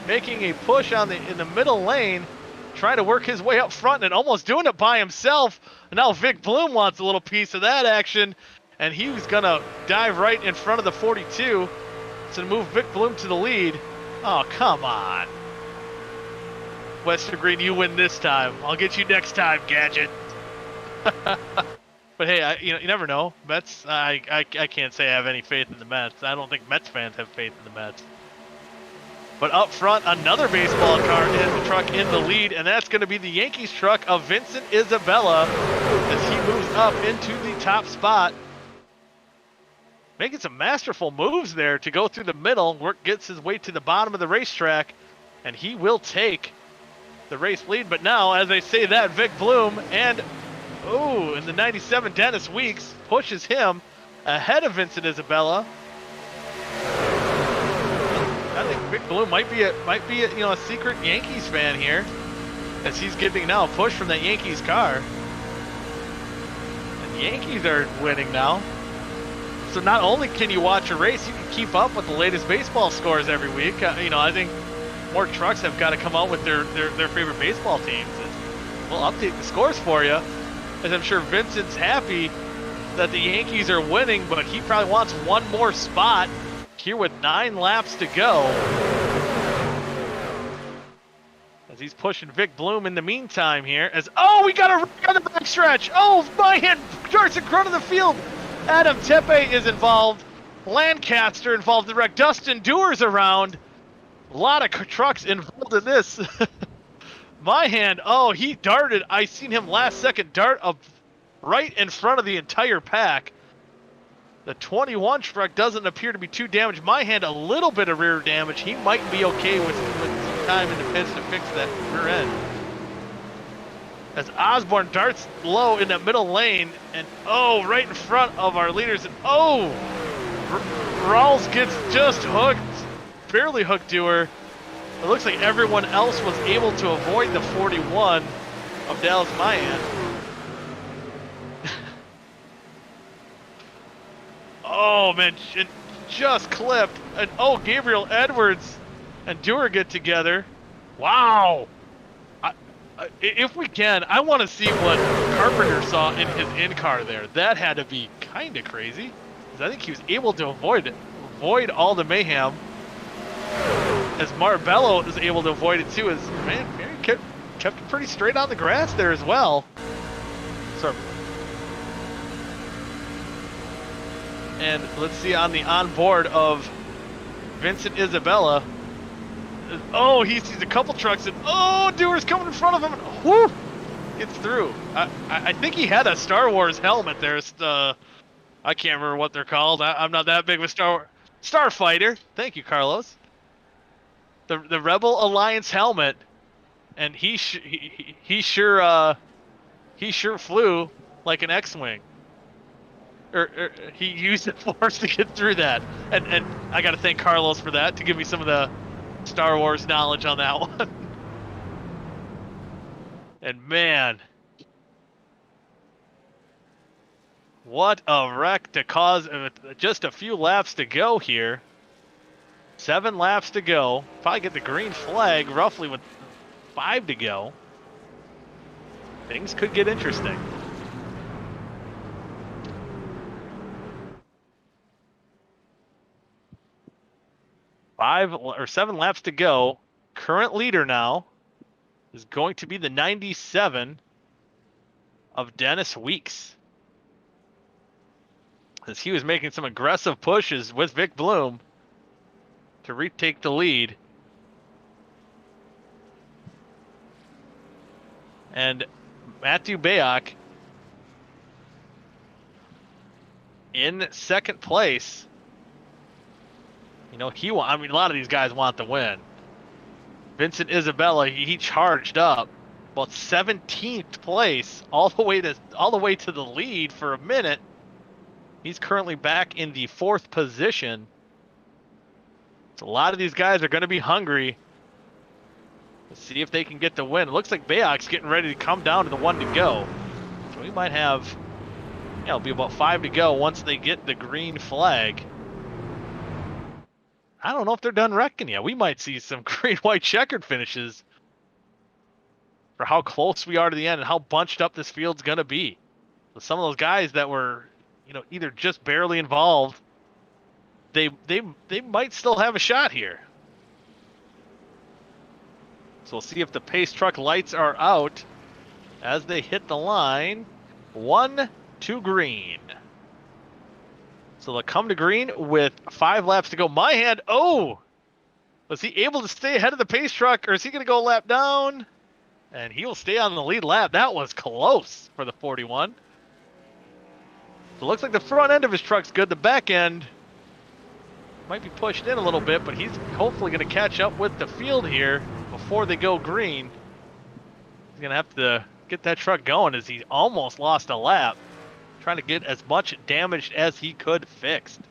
Speaker 1: making a push in the middle lane, trying to work his way up front and almost doing it by himself. And now Vic Bloom wants a little piece of that action, and he was going to dive right in front of the 42 to move Vic Bloom to the lead. Oh, come on. Westergreen, you win this time. I'll get you next time, Gadget. But hey, you never know. Mets, I can't say I have any faith in the Mets. I don't think Mets fans have faith in the Mets. But up front, another baseball car in the truck in the lead, and that's going to be the Yankees truck of Vincent Isabella as he moves up into the top spot. Making some masterful moves there to go through the middle. Gets his way to the bottom of the racetrack, and he will take the race lead. But now, as I say that, Vic Bloom and, in the 97, Dennis Weeks pushes him ahead of Vincent Isabella. I think Vic Bloom might be a secret Yankees fan here, as he's getting now a push from that Yankees car. And the Yankees are winning now. So not only can you watch a race, you can keep up with the latest baseball scores every week. I think more trucks have got to come out with their favorite baseball teams. We'll update the scores for you, as I'm sure Vincent's happy that the Yankees are winning, but he probably wants one more spot here with 9 laps to go. As he's pushing Vic Bloom in the meantime here. We got a wreck on the backstretch. Myhand starts in front of the field. Adam Tepe is involved. Lancaster involved in the wreck. Dustin Dewar's around. A lot of trucks involved in this. Myhand, he darted. I seen him last second dart up right in front of the entire pack. The 21 truck doesn't appear to be too damaged. Myhand, a little bit of rear damage. He might be okay with some time in the pits to fix that rear end. As Osborne darts low in that middle lane, and right in front of our leaders, and Rawls gets just hooked, barely hooked Dewar, It looks like everyone else was able to avoid the 41 of Dallas Mayan. Oh man, it just clipped. And oh, Gabriel Edwards and Dewar get together. Wow. If we can, I want to see what Carpenter saw in his in-car there. That had to be kind of crazy. I think he was able to avoid all the mayhem. As Marbello is able to avoid it too, as man, Mary kept it pretty straight on the grass there as well. So, and let's see on the onboard of Vincent Isabella. Oh, he sees a couple trucks and oh, Dewar's coming in front of him. And, whoo, gets through. I think he had a Star Wars helmet there. I can't remember what they're called. I'm not that big of a Starfighter. Thank you, Carlos. The Rebel Alliance helmet, and he sure flew like an X-wing. Or he used the Force to get through that, and I got to thank Carlos for that to give me some of the Star Wars knowledge on that one. And man, what a wreck to cause. Just a few laps to go here. 7 laps to go. Probably get the green flag roughly with 5 to go. Things could get interesting. Seven laps to go. Current leader now is going to be the 97 of Dennis Weeks, as he was making some aggressive pushes with Vic Bloom to retake the lead. And Matthew Bayak in second place. You know, I mean, a lot of these guys want the win. Vincent Isabella, he charged up about 17th place all the way to the lead for a minute. He's currently back in the 4th position. So a lot of these guys are going to be hungry. Let's see if they can get the win. It looks like Bayak's getting ready to come down to the 1 to go. So we might have, yeah, it'll be about 5 to go once they get the green flag. I don't know if they're done wrecking yet. We might see some green, white, checkered finishes for how close we are to the end and how bunched up this field's going to be. So some of those guys that were, you know, either just barely involved, they might still have a shot here. So we'll see if the pace truck lights are out as they hit the line. 1 to green. So they'll come to green with 5 laps to go. Oh! Was he able to stay ahead of the pace truck, or is he going to go a lap down? And he will stay on the lead lap. That was close for the 41. So it looks like the front end of his truck's good. The back end might be pushed in a little bit, but he's hopefully going to catch up with the field here before they go green. He's going to have to get that truck going, as he almost lost a lap, trying to get as much damaged as he could fixed.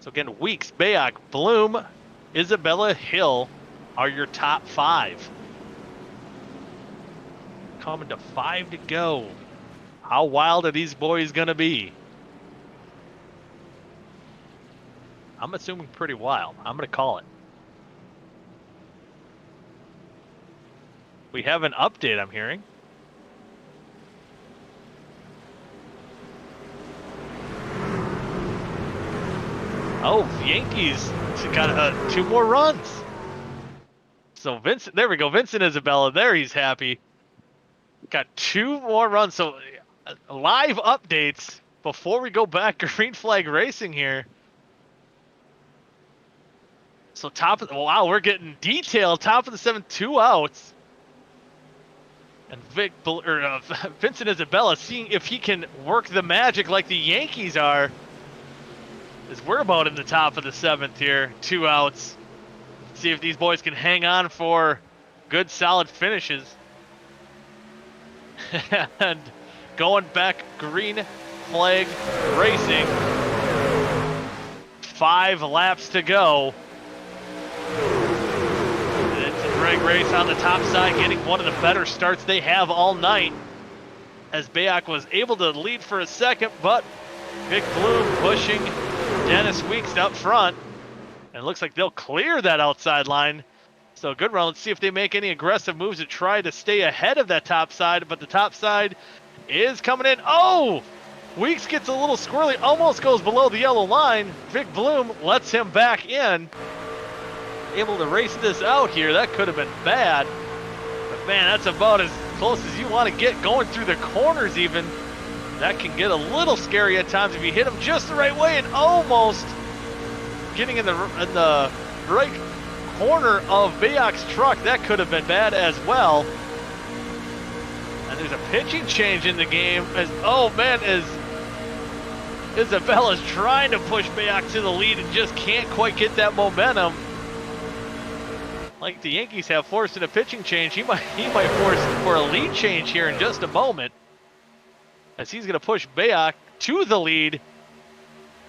Speaker 1: So again, Weeks, Bayak, Bloom, Isabella, Hill are your top 5. Coming to 5 to go. How wild are these boys going to be? I'm assuming pretty wild. I'm going to call it. We have an update, I'm hearing. Oh, the Yankees got 2 more runs. So Vincent, there we go. Vincent Isabella, there he's happy. Got 2 more runs. So live updates before we go back to green flag racing here. So wow, we're getting detailed. Top of the 7th, 2 outs. And Vincent Isabella seeing if he can work the magic like the Yankees are. As we're about in the top of the 7th here, 2 outs. See if these boys can hang on for good, solid finishes. And going back, green flag racing. 5 laps to go. It's a drag race on the top side, getting one of the better starts they have all night, as Bayak was able to lead for a second, but Vic Bloom pushing Dennis Weeks up front. And it looks like they'll clear that outside line. So good run. Let's see if they make any aggressive moves to try to stay ahead of that top side. But the top side is coming in. Oh! Weeks gets a little squirrely, almost goes below the yellow line. Vic Bloom lets him back in. Able to race this out here. That could have been bad. But man, that's about as close as you want to get, going through the corners even. That can get a little scary at times if you hit them just the right way, and almost getting in the right corner of Bayak's truck. That could have been bad as well. And there's a pitching change in the game as, oh man, as Isabella's trying to push Bayak to the lead and just can't quite get that momentum. Like the Yankees have forced in a pitching change, he might force for a lead change here in just a moment, as he's going to push Bayak to the lead.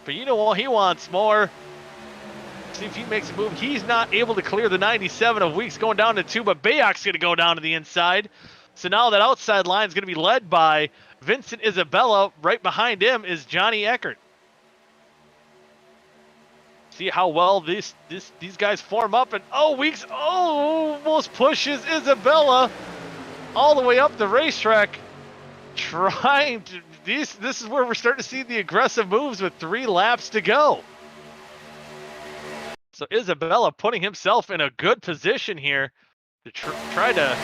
Speaker 1: But you know what? He wants more. See if he makes a move. He's not able to clear the 97 of Weeks, going down to 2, but Bayak's going to go down to the inside. So now that outside line is going to be led by Vincent Isabella. Right behind him is Johnny Eckert. See how well these guys form up, and oh, Weeks almost pushes Isabella all the way up the racetrack. Trying to, this is where we're starting to see the aggressive moves with 3 laps to go. So Isabella putting himself in a good position here to try to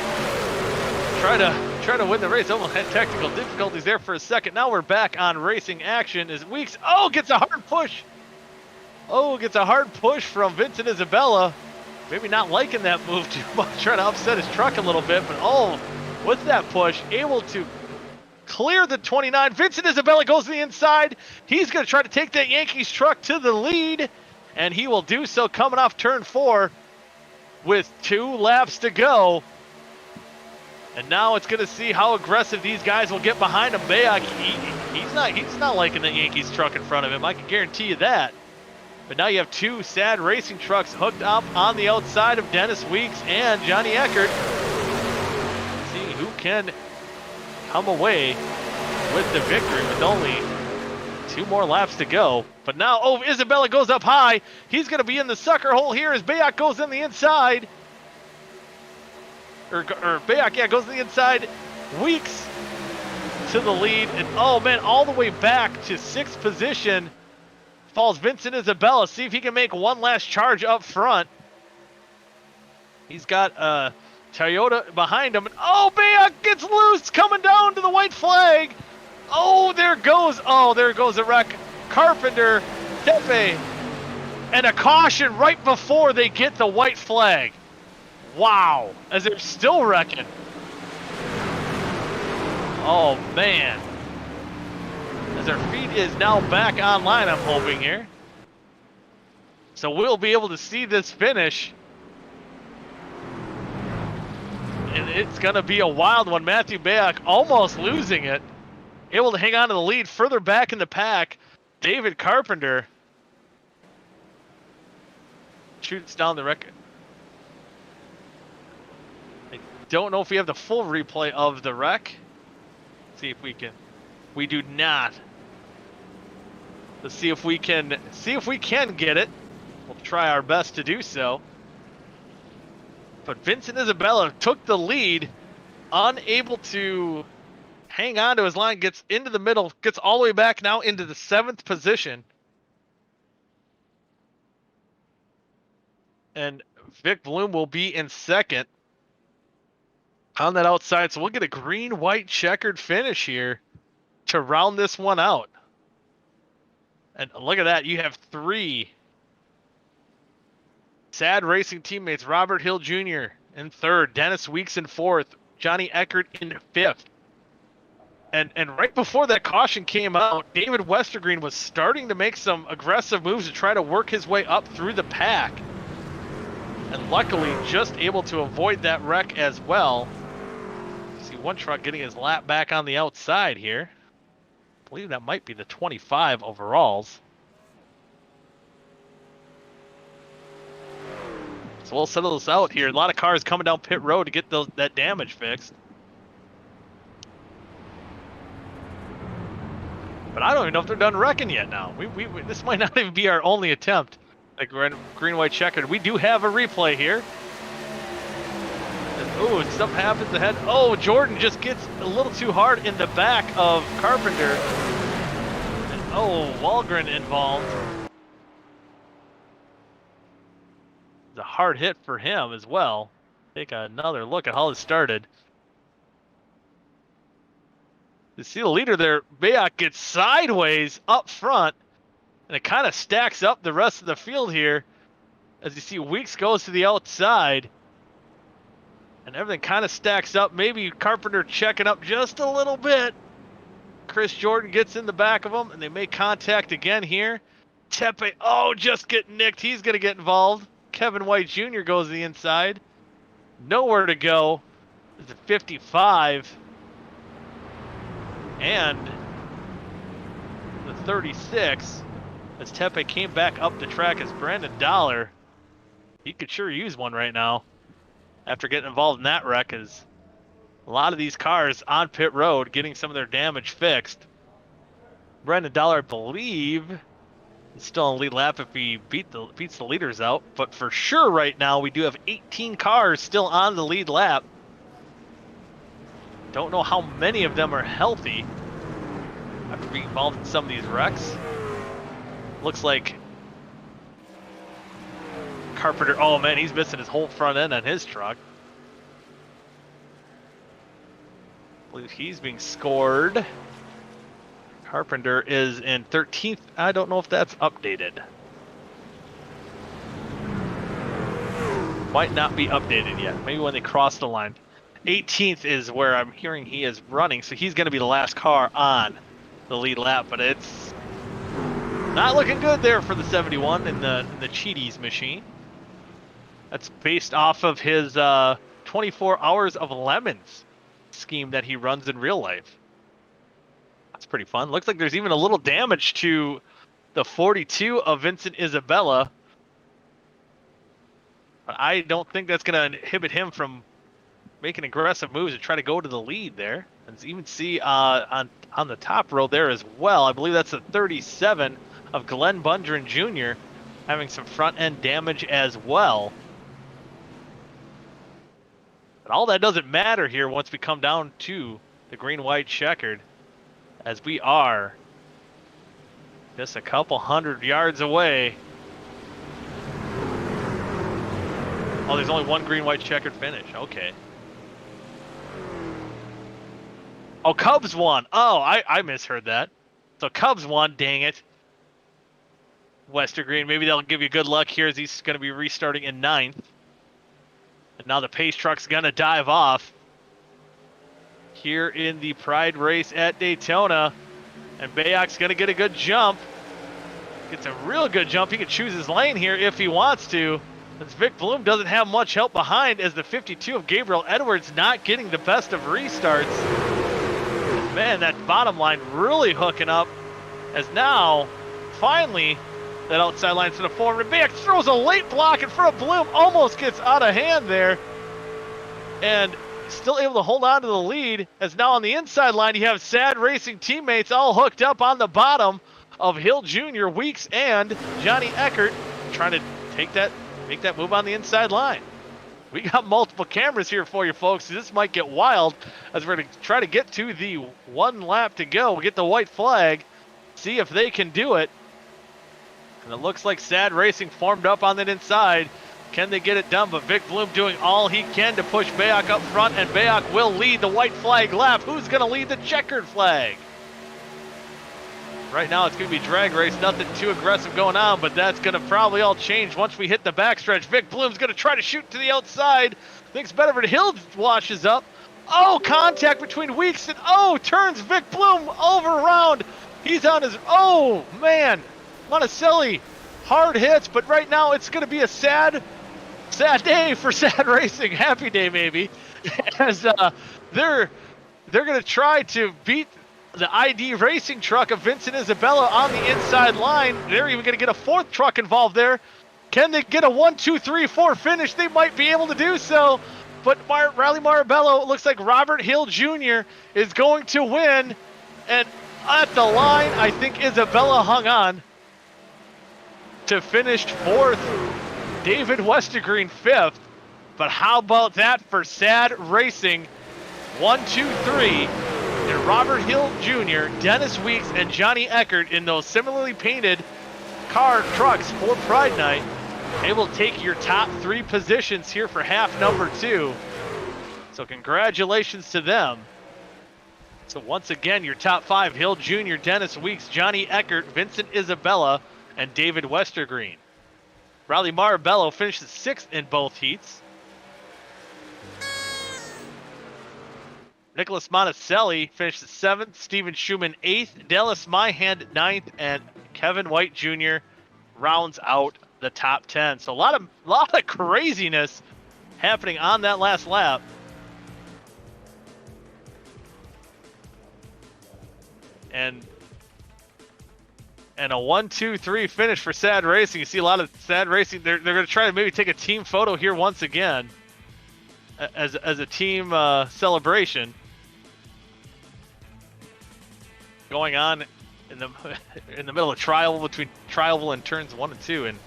Speaker 1: win the race. Almost had technical difficulties there for a second. Now we're back on racing action as Weeks, gets a hard push. Gets a hard push from Vincent Isabella. Maybe not liking that move too much, trying to upset his truck a little bit, but with that push, able to clear the 29. Vincent Isabella goes to the inside. He's going to try to take that Yankees truck to the lead, and he will do so coming off turn 4 with 2 laps to go. And now it's going to see how aggressive these guys will get behind him. Bayak, he's not liking the Yankees truck in front of him. I can guarantee you that. But now you have 2 sad racing trucks hooked up on the outside of Dennis Weeks and Johnny Eckert. See who can come away with the victory with only 2 more laps to go. But now, Isabella goes up high. He's going to be in the sucker hole here as Bayak goes in the inside. Or Bayak, goes to the inside. Weeks to the lead. And oh man, all the way back to 6th position falls Vincent Isabella. See if he can make one last charge up front. He's got Toyota behind him. And Bayak gets loose, coming down to the white flag. There goes a wreck. Carpenter, Tepe, and a caution right before they get the white flag. Wow, as they're still wrecking. Oh man. As our feed is now back online, I'm hoping here. So we'll be able to see this finish. And it's going to be a wild one. Matthew Bayak almost losing it. Able to hang on to the lead further back in the pack. David Carpenter shoots down the record. I don't know if we have the full replay of the wreck. See if we can. We do not. Let's see if we can get it. We'll try our best to do so. But Vincent Isabella took the lead, unable to hang on to his line, gets into the middle, gets all the way back now into the 7th position. And Vic Bloom will be in 2nd on that outside. So we'll get a green-white checkered finish here to round this one out. And look at that. You have 3 sad racing teammates. Robert Hill Jr. in 3rd. Dennis Weeks in 4th. Johnny Eckert in 5th. And right before that caution came out, David Westergreen was starting to make some aggressive moves to try to work his way up through the pack. And luckily just able to avoid that wreck as well. See one truck getting his lap back on the outside here. I believe that might be the 25 overalls. So we'll settle this out here. A lot of cars coming down pit road to get that damage fixed. But I don't even know if they're done wrecking yet now. This might not even be our only attempt. Like green, white checkered. We do have a replay here. Oh, something happens ahead. Oh, Jordan just gets a little too hard in the back of Carpenter. And oh, Walgren involved. It's a hard hit for him as well. Take another look at how this started. You see the leader there, Bayak gets sideways up front, and it kind of stacks up the rest of the field here. As you see, Weeks goes to the outside, and everything kind of stacks up. Maybe Carpenter checking up just a little bit. Chris Jordan gets in the back of him, and they make contact again here. Tepe, oh, just getting nicked. He's going to get involved. Kevin White Jr. goes to the inside. Nowhere to go. It's a 55. And the 36. As Tepe came back up the track as Brandon Dollar. He could sure use one right now. After getting involved in that wreck, as a lot of these cars on pit road getting some of their damage fixed. Brandon Dollar, I believe, is still on lead lap if he beats the leaders out. But for sure right now, we do have 18 cars still on the lead lap. Don't know how many of them are healthy after being involved in some of these wrecks. Looks like Carpenter, oh man, he's missing his whole front end on his truck. I believe he's being scored. Carpenter is in 13th. I don't know if that's updated. Might not be updated yet. Maybe when they cross the line. 18th is where I'm hearing he is running, so he's going to be the last car on the lead lap, but it's not looking good there for the 71 in the Cheaties machine. That's based off of his 24 hours of lemons scheme that he runs in real life. That's pretty fun. Looks like there's even a little damage to the 42 of Vincent Isabella. But I don't think that's going to inhibit him from making aggressive moves and try to go to the lead there. And you even see on the top row there as well, I believe that's the 37 of Glenn Bundren Jr. having some front end damage as well. But all that doesn't matter here once we come down to the green-white checkered, as we are just a couple hundred yards away. Oh, there's only one green-white checkered finish. Okay. Oh, Cubs won. Oh, I misheard that. So Cubs won, dang it. Westergreen, maybe they'll give you good luck here as he's going to be restarting in 9th. And now the pace truck's going to dive off here in the Pride race at Daytona. And Bayak's going to get a good jump. Gets a real good jump. He can choose his lane here if he wants to. As Vic Bloom doesn't have much help behind, as the 52 of Gabriel Edwards not getting the best of restarts. Man, that bottom line really hooking up. As now, finally, that outside line's going to form. And Bayak throws a late block in front of Bloom. Almost gets out of hand there. And still able to hold on to the lead. As now on the inside line, you have Sad Racing teammates all hooked up on the bottom of Hill Jr., Weeks, and Johnny Eckert trying to make that move on the inside line. We got multiple cameras here for you folks. This might get wild as we're going to try to get to the one lap to go. We'll get the white flag, see if they can do it. And it looks like Sad Racing formed up on that inside. Can they get it done? But Vic Bloom doing all he can to push Bayak up front, and Bayak will lead the white flag lap. Who's going to lead the checkered flag? Right now it's going to be drag race, nothing too aggressive going on, but that's going to probably all change once we hit the backstretch. Vic Bloom's going to try to shoot to the outside. Thinks Bedford Hill washes up. Oh, contact between Weeks and turns Vic Bloom over around. He's on his, oh man, Monticelli, hard hits, but right now it's going to be a sad day for Sad Racing. Happy day maybe, as they're going to try to beat the ID racing truck of Vincent Isabella on the inside line. They're even going to get a fourth truck involved there. Can they get a 1, 2, 3, 4 finish? They might be able to do so. But Riley Marabello, looks like Robert Hill Jr. is going to win. And at the line, I think Isabella hung on to finish 4th. David Westergreen 5th. But how about that for SAD Racing? 1, 2, 3. And Robert Hill Jr., Dennis Weeks, and Johnny Eckert in those similarly painted car trucks for Pride Night. They will take your top 3 positions here for half number 2. So congratulations to them. So once again, your top 5, Hill Jr., Dennis Weeks, Johnny Eckert, Vincent Isabella, and David Westergreen. Riley Marabello finishes 6th in both heats. Nicholas Monticelli finishes 7th, Steven Schumann 8th, Dallas Myhand 9th, and Kevin White Jr. rounds out the top 10. So a lot of craziness happening on that last lap. And a 1, 2, 3 finish for SAD Racing. You see a lot of SAD Racing. They're going to try to maybe take a team photo here once again as a team celebration going on in the middle of trial between Trialville and turns 1 and 2. And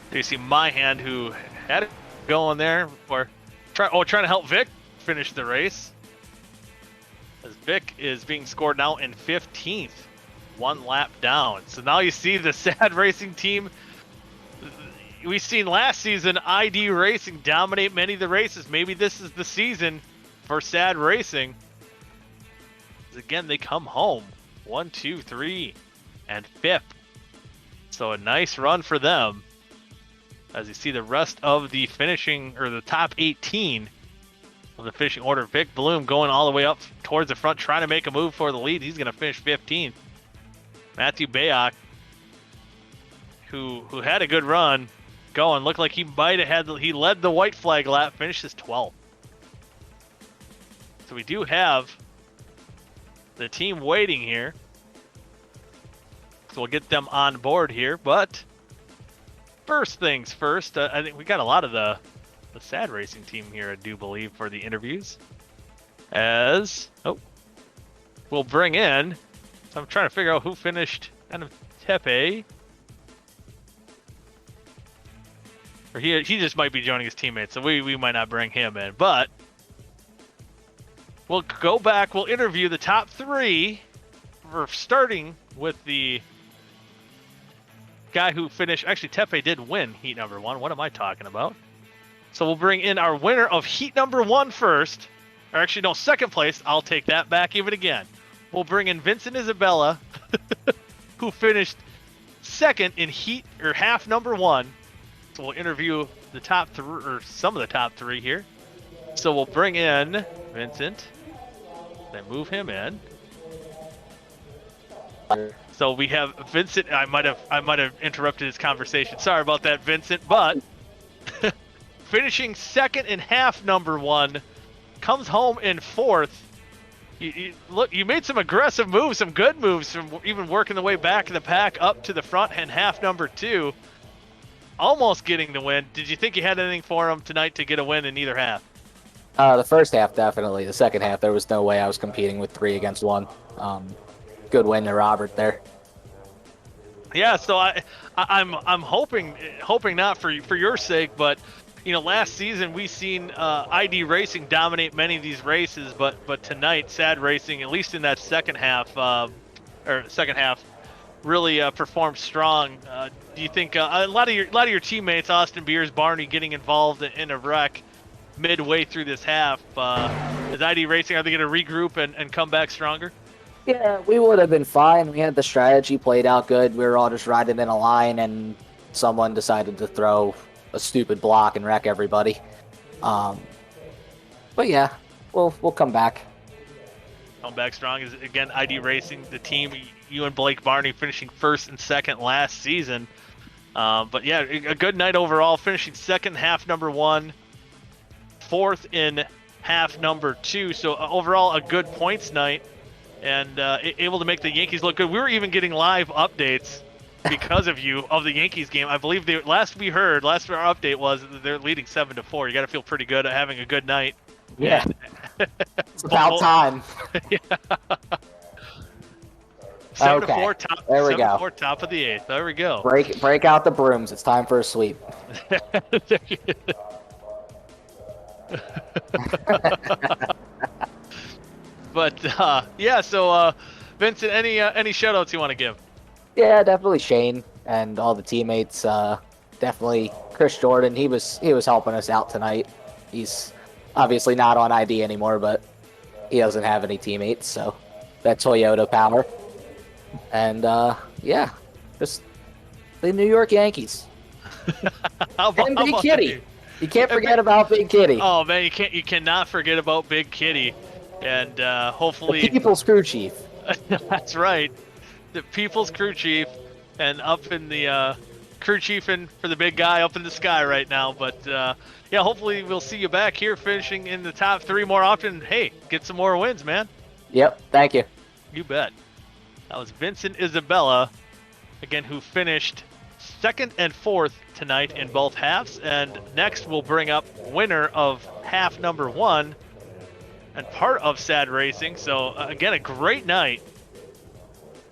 Speaker 1: there you see Myhand, who had it going there for trying to help Vic finish the race, as Vic is being scored now in 15th, 1 lap down. So now you see the SAD Racing team. We've seen last season ID Racing dominate many of the races. Maybe this is the season for SAD Racing. Again, they come home 1, 2, 3, and 5th. So a nice run for them. As you see the rest of the finishing, or the top 18 of the finishing order. Vic Bloom going all the way up towards the front, trying to make a move for the lead. He's going to finish 15th. Matthew Bayock, who had a good run going, looked like he might have he led the white flag lap, finishes 12th. So we do have the team waiting here. So we'll get them on board here, but first things first, I think we got a lot of the SAD Racing team here, I do believe, for the interviews. We'll bring in, so I'm trying to figure out who finished kind of Tepe. Or he just might be joining his teammates, so we might not bring him in. But we'll go back, we'll interview the top 3. We're starting with the guy who finished, actually Tepe did win heat number 1. What am I talking about? So we'll bring in our winner of heat number 1 first. Or actually, no, second place. I'll take that back even again. We'll bring in Vincent Isabella, who finished 2nd in heat, or half number 1. So we'll interview the top 3, or some of the top 3 here. So we'll bring in Vincent, then move him in. So we have Vincent. I might have interrupted his conversation. Sorry about that, Vincent. But finishing 2nd in half number 1, comes home in 4th. Look, you made some aggressive moves, some good moves, from even working the way back in the pack up to the front in half number 2, almost getting the win. Did you think you had anything for him tonight to get a win in either half?
Speaker 2: The first half, definitely. The second half, there was no way I was competing with 3 against 1. Good win to Robert there.
Speaker 1: Yeah, so I'm hoping not for your sake, but last season we seen ID Racing dominate many of these races, but tonight SAD Racing, at least in that second half, really performed strong. Do you think a lot of your teammates, Austin Beers, Barney, getting involved in a wreck midway through this half? Is ID Racing, are they going to regroup and come back stronger?
Speaker 2: Yeah, we would have been fine. We had the strategy played out good. We were all just riding in a line, and someone decided to throw a stupid block and wreck everybody. But yeah, we'll come back.
Speaker 1: Come back strong is, again, ID Racing, the team, you and Blake Barney finishing 1st and 2nd last season. But yeah, a good night overall, finishing 2nd half number 1, 4th in half number 2. So overall, a good points night, and able to make the Yankees look good. We were even getting live updates because of you of the Yankees game. I believe last our update was that they're leading 7-4. You got to feel pretty good at having a good night.
Speaker 2: Yeah.
Speaker 1: And,
Speaker 2: It's about time.
Speaker 1: Yeah. 7-4
Speaker 2: Okay,
Speaker 1: top.
Speaker 2: there we
Speaker 1: 7-4
Speaker 2: go.
Speaker 1: top of the 8th. There we go.
Speaker 2: Break out the brooms. It's time for a sweep.
Speaker 1: But yeah, so Vincent, any shout outs you want to give?
Speaker 2: Yeah, definitely Shane and all the teammates. Definitely Chris Jordan. He was helping us out tonight. He's obviously not on ID anymore, but he doesn't have any teammates, so that Toyota power. And yeah, just the New York Yankees. And Big Kitty. You can't forget about Big Kitty.
Speaker 1: Oh man, you cannot forget about Big Kitty, and hopefully
Speaker 2: the people's crew chief.
Speaker 1: That's right, the people's crew chief, and up in the crew chiefing for the big guy up in the sky right now. But yeah, hopefully we'll see you back here finishing in the top 3 more often. Hey, get some more wins, man.
Speaker 2: Yep, thank you.
Speaker 1: You bet. That was Vincent Isabella, again, who finished 2nd and 4th tonight in both halves. And next we'll bring up winner of half number 1 and part of Sad Racing. So again, a great night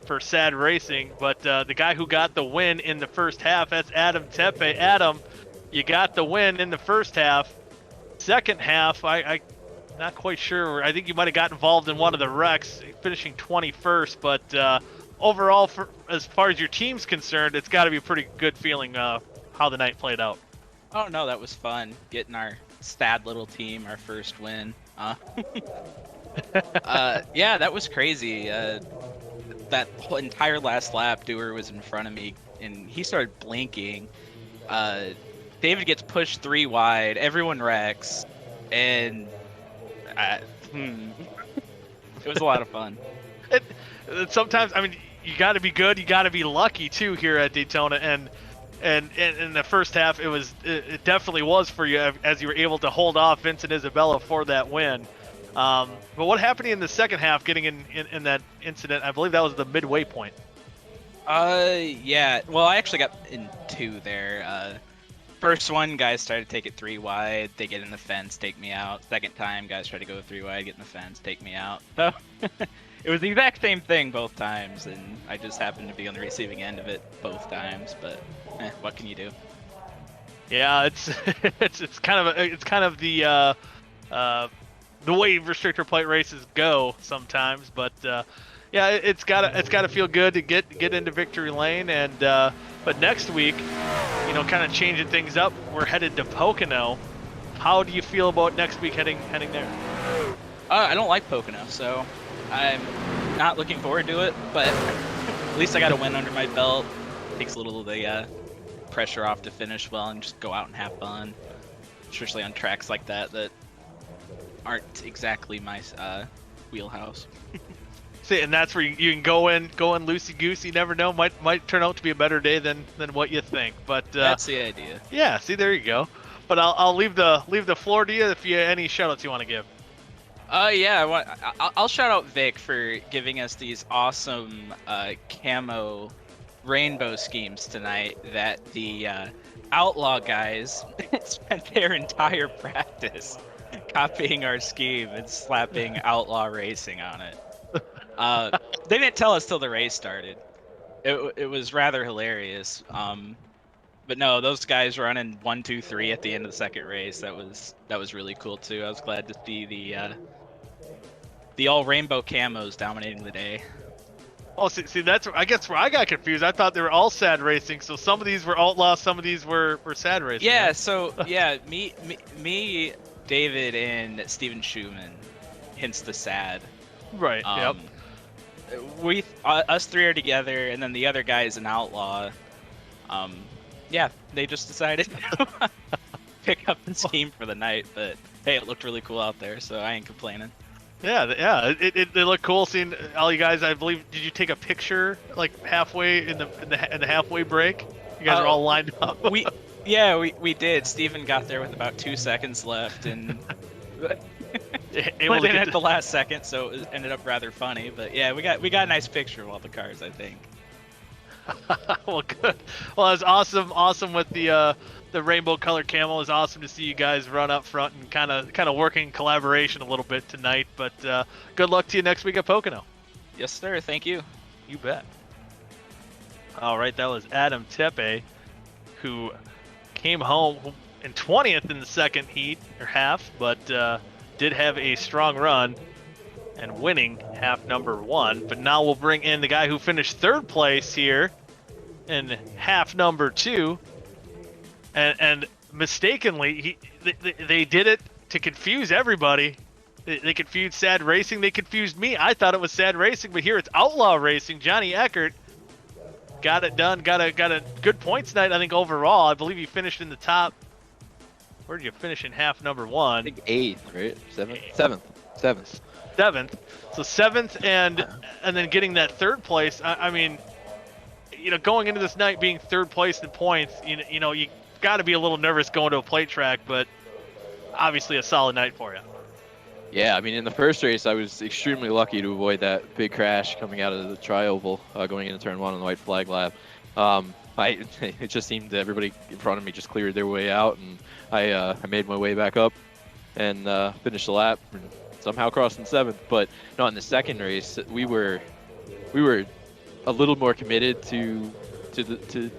Speaker 1: for Sad Racing. But the guy who got the win in the first half, that's Adam Tepe. Adam, you got the win in the first half. Second half, I not quite sure. I think you might have got involved in one of the wrecks, finishing 21st. But overall, as far as your team's concerned, it's got to be a pretty good feeling how the night played out.
Speaker 3: Oh no, that was fun. Getting our sad little team our first win. Yeah, that was crazy. That whole entire last lap, Dewar was in front of me, and he started blinking. David gets pushed 3 wide. Everyone wrecks, and it was a lot of fun.
Speaker 1: Sometimes, I mean, you got to be good, you got to be lucky too here at Daytona, and in the first half, it definitely was for you as you were able to hold off Vincent Isabella for that win. But what happened in the second half, getting in that incident? I believe that was the midway point.
Speaker 3: Yeah. Well, I actually got in 2 there. First one, guys tried to take it 3 wide. They get in the fence, take me out. Second time, guys try to go 3 wide, get in the fence, take me out. So it was the exact same thing both times, and I just happened to be on the receiving end of it both times. But what can you do?
Speaker 1: Yeah, it's it's kind of the way restrictor plate races go sometimes. But yeah, it's gotta feel good to get into victory lane. And but next week, kind of changing things up, we're headed to Pocono. How do you feel about next week heading there?
Speaker 3: I don't like Pocono, so I'm not looking forward to it. But at least I got a win under my belt. Takes a little of the pressure off to finish well and just go out and have fun, especially on tracks like that aren't exactly my wheelhouse.
Speaker 1: See, and that's where you can go in loosey goosey. You never know, might turn out to be a better day than what you think. But
Speaker 3: that's the idea.
Speaker 1: Yeah, see, there you go. But I'll leave the floor to you if you any shoutouts you want to give.
Speaker 3: Yeah, I'll shout out Vic for giving us these awesome camo rainbow schemes tonight that the Outlaw guys spent their entire practice copying our scheme and slapping Outlaw Racing on it. They didn't tell us till the race started. It was rather hilarious. But no, those guys running 1, 2, 3 at the end of the second race. That was really cool too. I was glad to see the all rainbow camos dominating the day.
Speaker 1: Oh, see, that's I guess where I got confused. I thought they were all sad racing. So some of these were Outlaw, some of these were sad racing.
Speaker 3: Yeah.
Speaker 1: Right?
Speaker 3: So yeah, me, David, and Steven Schumann, hence the sad.
Speaker 1: Right. Yep.
Speaker 3: Us 3 are together, and then the other guy is an outlaw. Yeah, they just decided to pick up the scheme for the night, but hey, it looked really cool out there, so I ain't complaining.
Speaker 1: Yeah. It looked cool seeing all you guys. I believe. Did you take a picture like halfway in the halfway break? You guys are all lined up.
Speaker 3: we did. Steven got there with about 2 seconds left, and went in at the last second, so it ended up rather funny. But yeah, we got a nice picture of all the cars, I think.
Speaker 1: Well, good. Well, it's awesome with the rainbow color camo. It's awesome to see you guys run up front and kind of working in collaboration a little bit tonight. But good luck to you next week at Pocono.
Speaker 3: Yes, sir. Thank you.
Speaker 1: You bet. All right, that was Adam Tepe, who came home in 20th in the second heat or half, but did have a strong run and winning half number 1. But now we'll bring in the guy who finished 3rd place here in half number 2, and mistakenly they did it to confuse everybody. They confused Sad Racing. They confused me. I thought it was Sad Racing, but here it's Outlaw Racing. Johnny Eckert got it done. Got a good points night, I think, overall. I believe he finished in the top. Where did you finish in half number 1?
Speaker 4: I think 8th, right? 7th.
Speaker 1: 7th. So 7th and then getting that 3rd place. I mean, going into this night being 3rd place in points, you got to be a little nervous going to a plate track, but obviously a solid night for you.
Speaker 4: Yeah, I mean, in the first race, I was extremely lucky to avoid that big crash coming out of the tri-oval going into turn 1 on the white flag lap. It just seemed that everybody in front of me just cleared their way out, and I made my way back up and finished the lap and somehow crossed in 7th. But no, in the second race, we were a little more committed to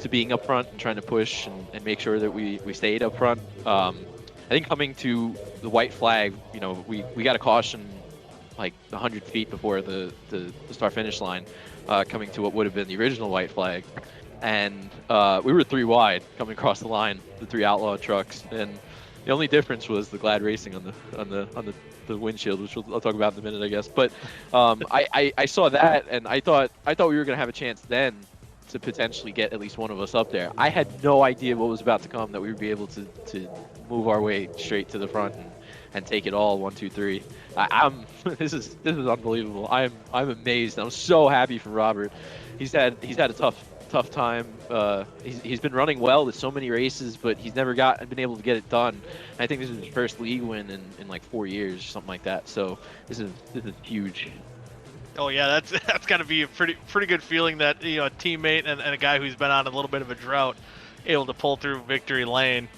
Speaker 4: being up front and trying to push and make sure that we stayed up front. I think coming to the white flag, we got a caution like 100 feet before the start finish line, coming to what would have been the original white flag, and we were 3 wide coming across the line, the 3 Outlaw trucks, and the only difference was the Glad Racing on the windshield, which I'll talk about in a minute, I guess. But I saw that, and I thought we were gonna have a chance then to potentially get at least one of us up there. I had no idea what was about to come, that we would be able to move our way straight to the front and take it all 1, 2, 3. This is unbelievable. I'm amazed. I'm so happy for Robert. He's had a tough time. He's been running well with so many races, but he's never been able to get it done. And I think this is his first league win in like 4 years, or something like that. So this is huge.
Speaker 1: Oh yeah, that's got to be a pretty good feeling that a teammate and a guy who's been on a little bit of a drought able to pull through victory lane.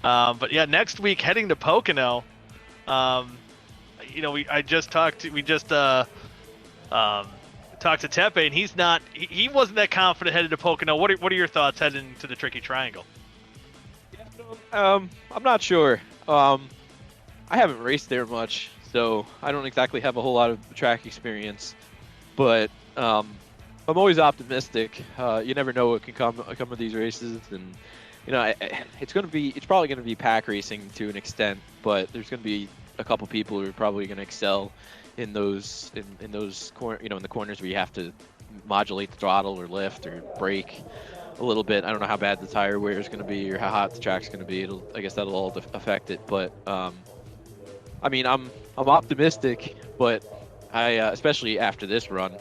Speaker 1: But yeah, next week heading to Pocono. I just talked to Tepe, and he wasn't that confident headed to Pocono. What are your thoughts heading to the Tricky Triangle?
Speaker 4: I'm not sure. I haven't raced there much, so I don't exactly have a whole lot of track experience. But I'm always optimistic. You never know what can come of these races, and it's probably gonna be pack racing to an extent, but there's gonna be a couple people who are probably gonna excel in those in the corners where you have to modulate the throttle or lift or brake a little bit. I don't know how bad the tire wear is gonna be or how hot the track's gonna be. I guess that'll all affect it, but I mean, I'm optimistic, but especially after this run.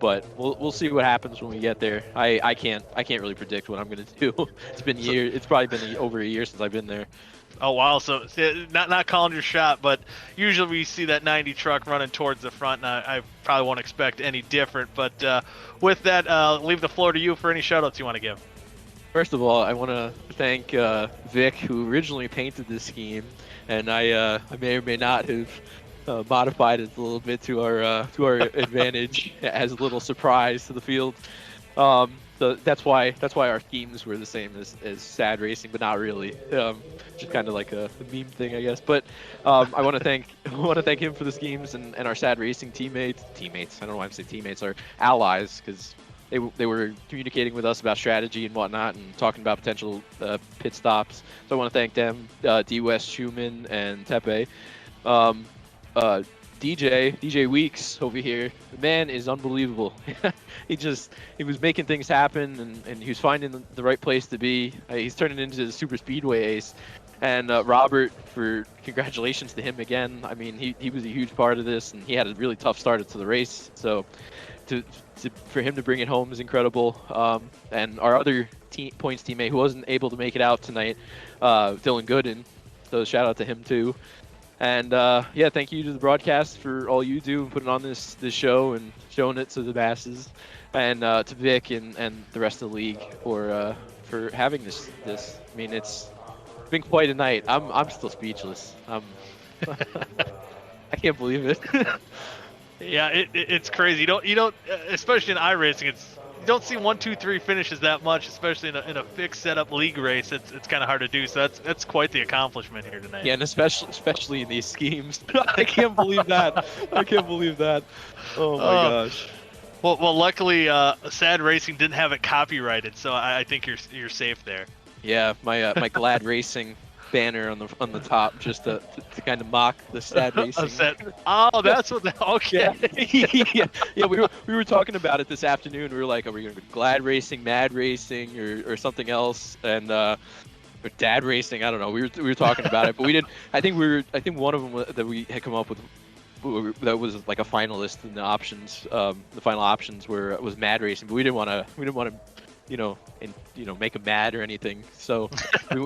Speaker 4: But we'll see what happens when we get there. I can't really predict what I'm gonna do. It's been years. It's probably been over a year since I've been there.
Speaker 1: Oh wow! So not calling your shot, but usually we see that 90 truck running towards the front, and I probably won't expect any different. But with that, leave the floor to you for any shoutouts you want to give.
Speaker 4: First of all, I want to thank Vic, who originally painted this scheme, and I may or may not have modified it a little bit to our advantage as a little surprise to the field. So that's why our schemes were the same as Sad Racing, but not really. Just kind of like a meme thing, I guess. But I want to thank him for the schemes and our Sad Racing teammates. I don't know why I'm saying teammates, are allies, because they were communicating with us about strategy and whatnot and talking about potential pit stops. So I want to thank them, D. West, Schumann, and Tepe. DJ Weeks over here, the man is unbelievable. he was making things happen, and he was finding the right place to be. He's turning into the super speedway ace. And Robert, congratulations to him again. I mean, he was a huge part of this, and he had a really tough start to the race. So for him to bring it home is incredible. And our other points teammate who wasn't able to make it out tonight, Dylan Gooden. So shout out to him too. And yeah, thank you to the broadcast for all you do and putting on this show and showing it to the masses, and to Vic and the rest of the league for having this. I mean, it's been quite a night. I'm still speechless. I can't believe it.
Speaker 1: Yeah, it's crazy. You don't, especially in iRacing, you don't see 1, 2, 3 finishes that much, especially in a fixed setup league race. It's kind of hard to do. So that's quite the accomplishment here tonight.
Speaker 4: Yeah, and especially in these schemes. I can't believe that. I can't believe that. Oh my gosh.
Speaker 1: Well, luckily, Sad Racing didn't have it copyrighted, so I think you're safe there.
Speaker 4: Yeah, my my Glad Racing banner on the top, just to kind of mock the Sad Racing.
Speaker 1: Oh, that's what. Okay.
Speaker 4: Yeah. We were talking about it this afternoon. We were like, are we gonna go Glad Racing, Mad Racing, or something else? And or Dad Racing, I don't know. We were talking about it, but we didn't. I think one of them that we had come up with that was like a finalist in the options. The final options was Mad Racing, but we didn't want to make them mad or anything. So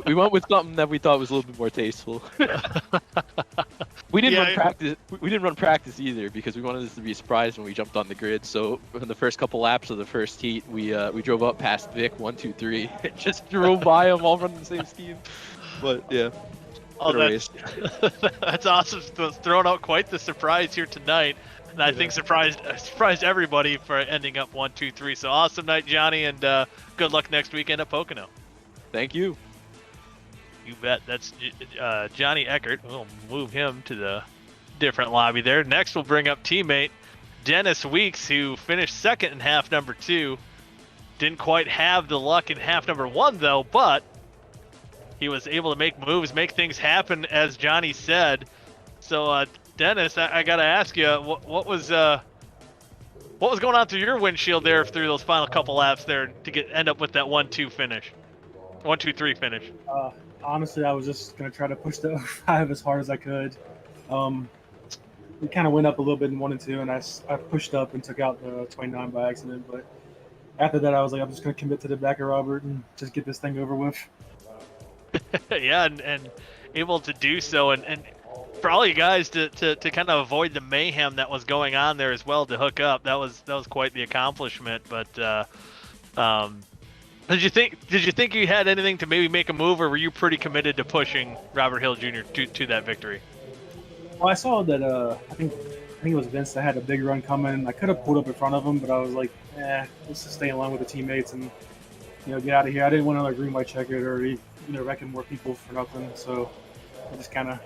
Speaker 4: we went with something that we thought was a little bit more tasteful. We didn't run practice. We didn't run practice either because we wanted this to be a surprise when we jumped on the grid. So in the first couple laps of the first heat, we drove up past Vic 1, 2, 3 and just drove by them all running the same scheme. But yeah.
Speaker 1: Oh, that's awesome. Throwing out quite the surprise here tonight. And I think surprised everybody for ending up 1, 2, 3. So awesome night, Johnny, and good luck next weekend at Pocono.
Speaker 4: Thank you.
Speaker 1: You bet. That's Johnny Eckert. We'll move him to the different lobby there. Next, we'll bring up teammate Dennis Weeks, who finished second in half number 2. Didn't quite have the luck in half number 1, though, but he was able to make moves, make things happen, as Johnny said. So, Dennis, I gotta ask you, what was going on through your windshield there through those final couple laps there to end up with that 1, 2 finish, 1, 2, 3 finish?
Speaker 5: Honestly, I was just gonna try to push the 05 as hard as I could. We kind of went up a little bit in 1 and 2, and I pushed up and took out the 29 by accident. But after that, I was like, I'm just gonna commit to the back of Robert and just get this thing over with.
Speaker 1: Yeah, and able to do so, and for all you guys to kind of avoid the mayhem that was going on there as well to hook up, that was quite the accomplishment. But did you think you had anything to maybe make a move, or were you pretty committed to pushing Robert Hill Jr. to that victory?
Speaker 5: Well, I saw that I think it was Vince that had a big run coming. I could have pulled up in front of him, but I was like, let's just stay along with the teammates and get out of here. I didn't want another green light checker or wrecking more people for nothing. So I just kind of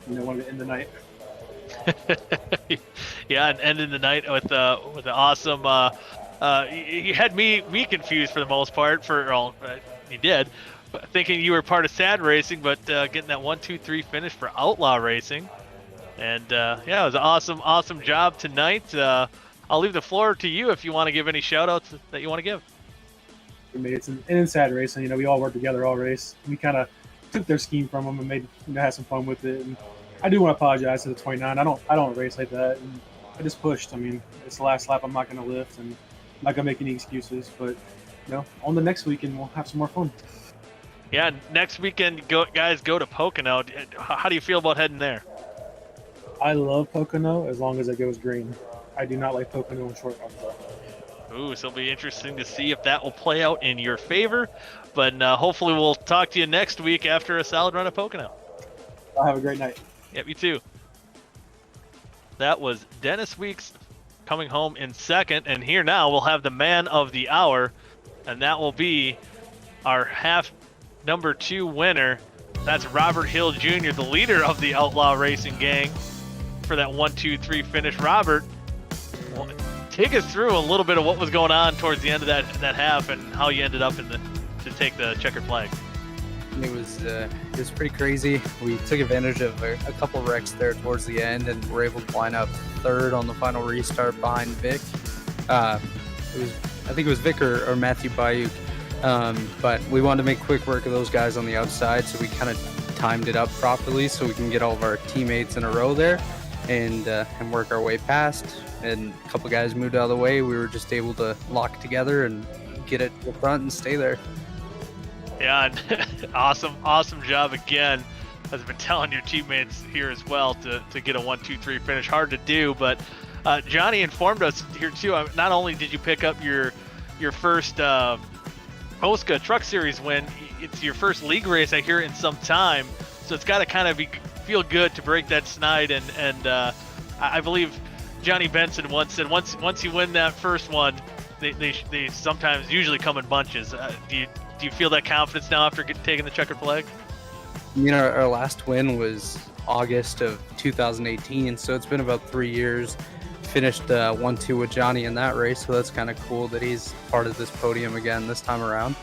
Speaker 5: wanted to end the night.
Speaker 1: Yeah, and ending the night with an awesome. You had me confused for the most part. You did, thinking you were part of Sad Racing, but getting that 1, 2, 3 finish for Outlaw Racing, and yeah, it was an awesome job tonight. I'll leave the floor to you if you want to give any shout outs that you want to give.
Speaker 5: Teammates and in Sad Racing, we all worked together all race. We kind of took their scheme from them and made had some fun with it. And I do want to apologize to the 29. I don't race like that. And I just pushed. I mean, it's the last lap. I'm not going to lift, and I'm not going to make any excuses. But on the next weekend we'll have some more fun.
Speaker 1: Yeah, next weekend, guys, go to Pocono. How do you feel about heading there?
Speaker 5: I love Pocono as long as it goes green. I do not like Pocono in short runs.
Speaker 1: Ooh, so it'll be interesting to see if that will play out in your favor. But hopefully we'll talk to you next week after a solid run at Pocono.
Speaker 5: I'll have a great night.
Speaker 1: Yep, you too. That was Dennis Weeks coming home in second. And here now we'll have the man of the hour, and that will be our half number 2 winner. That's Robert Hill Jr., the leader of the Outlaw Racing gang, for that 1, 2, 3 finish. Robert, take us through a little bit of what was going on towards the end of that half and how you ended up to take the checkered flag.
Speaker 6: It was pretty crazy. We took advantage of a couple wrecks there towards the end and were able to line up third on the final restart behind Vic. I think it was Vic or Matthew Bayuk. But we wanted to make quick work of those guys on the outside, so we kind of timed it up properly so we can get all of our teammates in a row there and work our way past. And a couple guys moved out of the way. We were just able to lock together and get it to the front and stay there.
Speaker 1: Yeah, and awesome job again. has been telling your teammates here as well to get a 1-2-3 finish. Hard to do, but Johnny informed us here too. Not only did you pick up your first OSCA Truck Series win, it's your first league race I hear in some time. So it's got to kind of feel good to break that snide. And I believe Johnny Benson once said once you win that first one, they sometimes usually come in bunches. Do you feel that confidence now after taking the checkered flag?
Speaker 6: You know, our last win was August of 2018, so it's been about 3 years. Finished 1-2 with Johnny in that race, so that's kind of cool that he's part of this podium again this time around.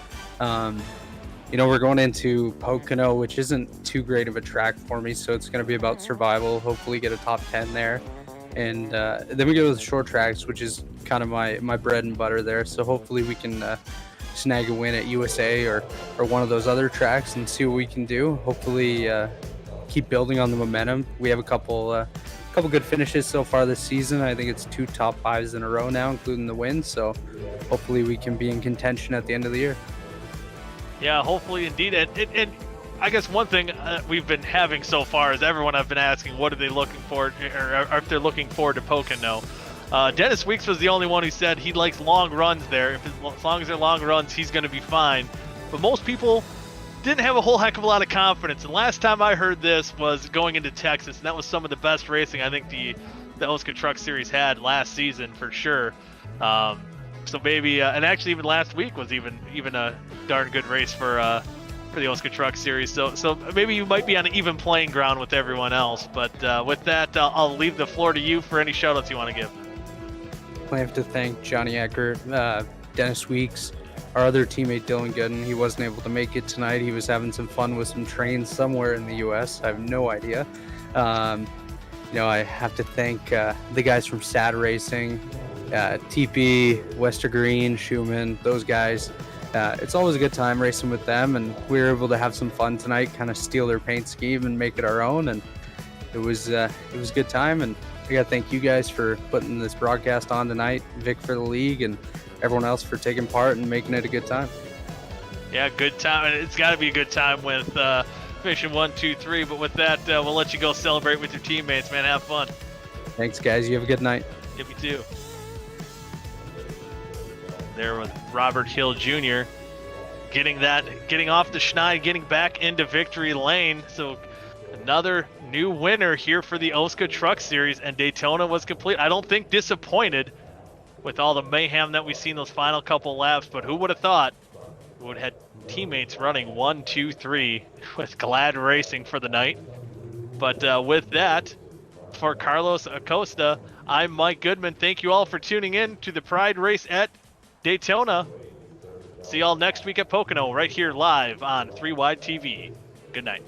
Speaker 6: You know, we're going into Pocono, which isn't too great of a track for me, so it's going to be about survival, hopefully get a top 10 there. And then we go to the short tracks, which is kind of my bread and butter there, so hopefully we can snag a win at USA or one of those other tracks and see what we can do. Hopefully keep building on the momentum. We have a couple good finishes so far this season. I think it's 2 top 5s in a row now, including the win, so hopefully we can be in contention at the end of the year.
Speaker 1: Yeah, hopefully indeed. And I guess one thing we've been having so far is everyone I've been asking what are they looking for, or if they're looking forward to Pocono. Dennis Weeks was the only one who said he likes long runs there. As long as they're long runs, he's going to be fine. But most people didn't have a whole heck of a lot of confidence. And last time I heard this was going into Texas, and that was some of the best racing I think the OSCA Truck Series had last season for sure. So maybe, and actually even last week was even a darn good race for the OSCA Truck Series. So maybe you might be on an even playing ground with everyone else. But with that, I'll leave the floor to you for any shout-outs you want to give.
Speaker 6: I have to thank Johnny Eckert, Dennis Weeks, our other teammate Dylan Gooden. He wasn't able to make it tonight. He was having some fun with some trains somewhere in the U.S. I have no idea. You know, I have to thank the guys from SAD Racing, TP, Wester Green, Schumann, those guys. It's always a good time racing with them, and we were able to have some fun tonight, kind of steal their paint scheme and make it our own, and it was a good time. And I got to thank you guys for putting this broadcast on tonight, Vic for the league, and everyone else for taking part and making it a good time.
Speaker 1: Yeah, good time. And it's got to be a good time with finishing 1, 2, 3. But with that, we'll let you go celebrate with your teammates, man. Have fun.
Speaker 6: Thanks, guys. You have a good night.
Speaker 1: Yeah, me too. There with Robert Hill Jr. getting off the schneid, getting back into victory lane. So another new winner here for the OSCA Truck Series, and Daytona was complete. I don't think disappointed with all the mayhem that we've seen those final couple laps, but who would have thought we would have had teammates running 1, 2, 3 with Glad Racing for the night. But with that, for Carlos Acosta, I'm Mike Goodman. Thank you all for tuning in to the Pride Race at Daytona. See y'all next week at Pocono right here live on 3 Wide TV. Good night.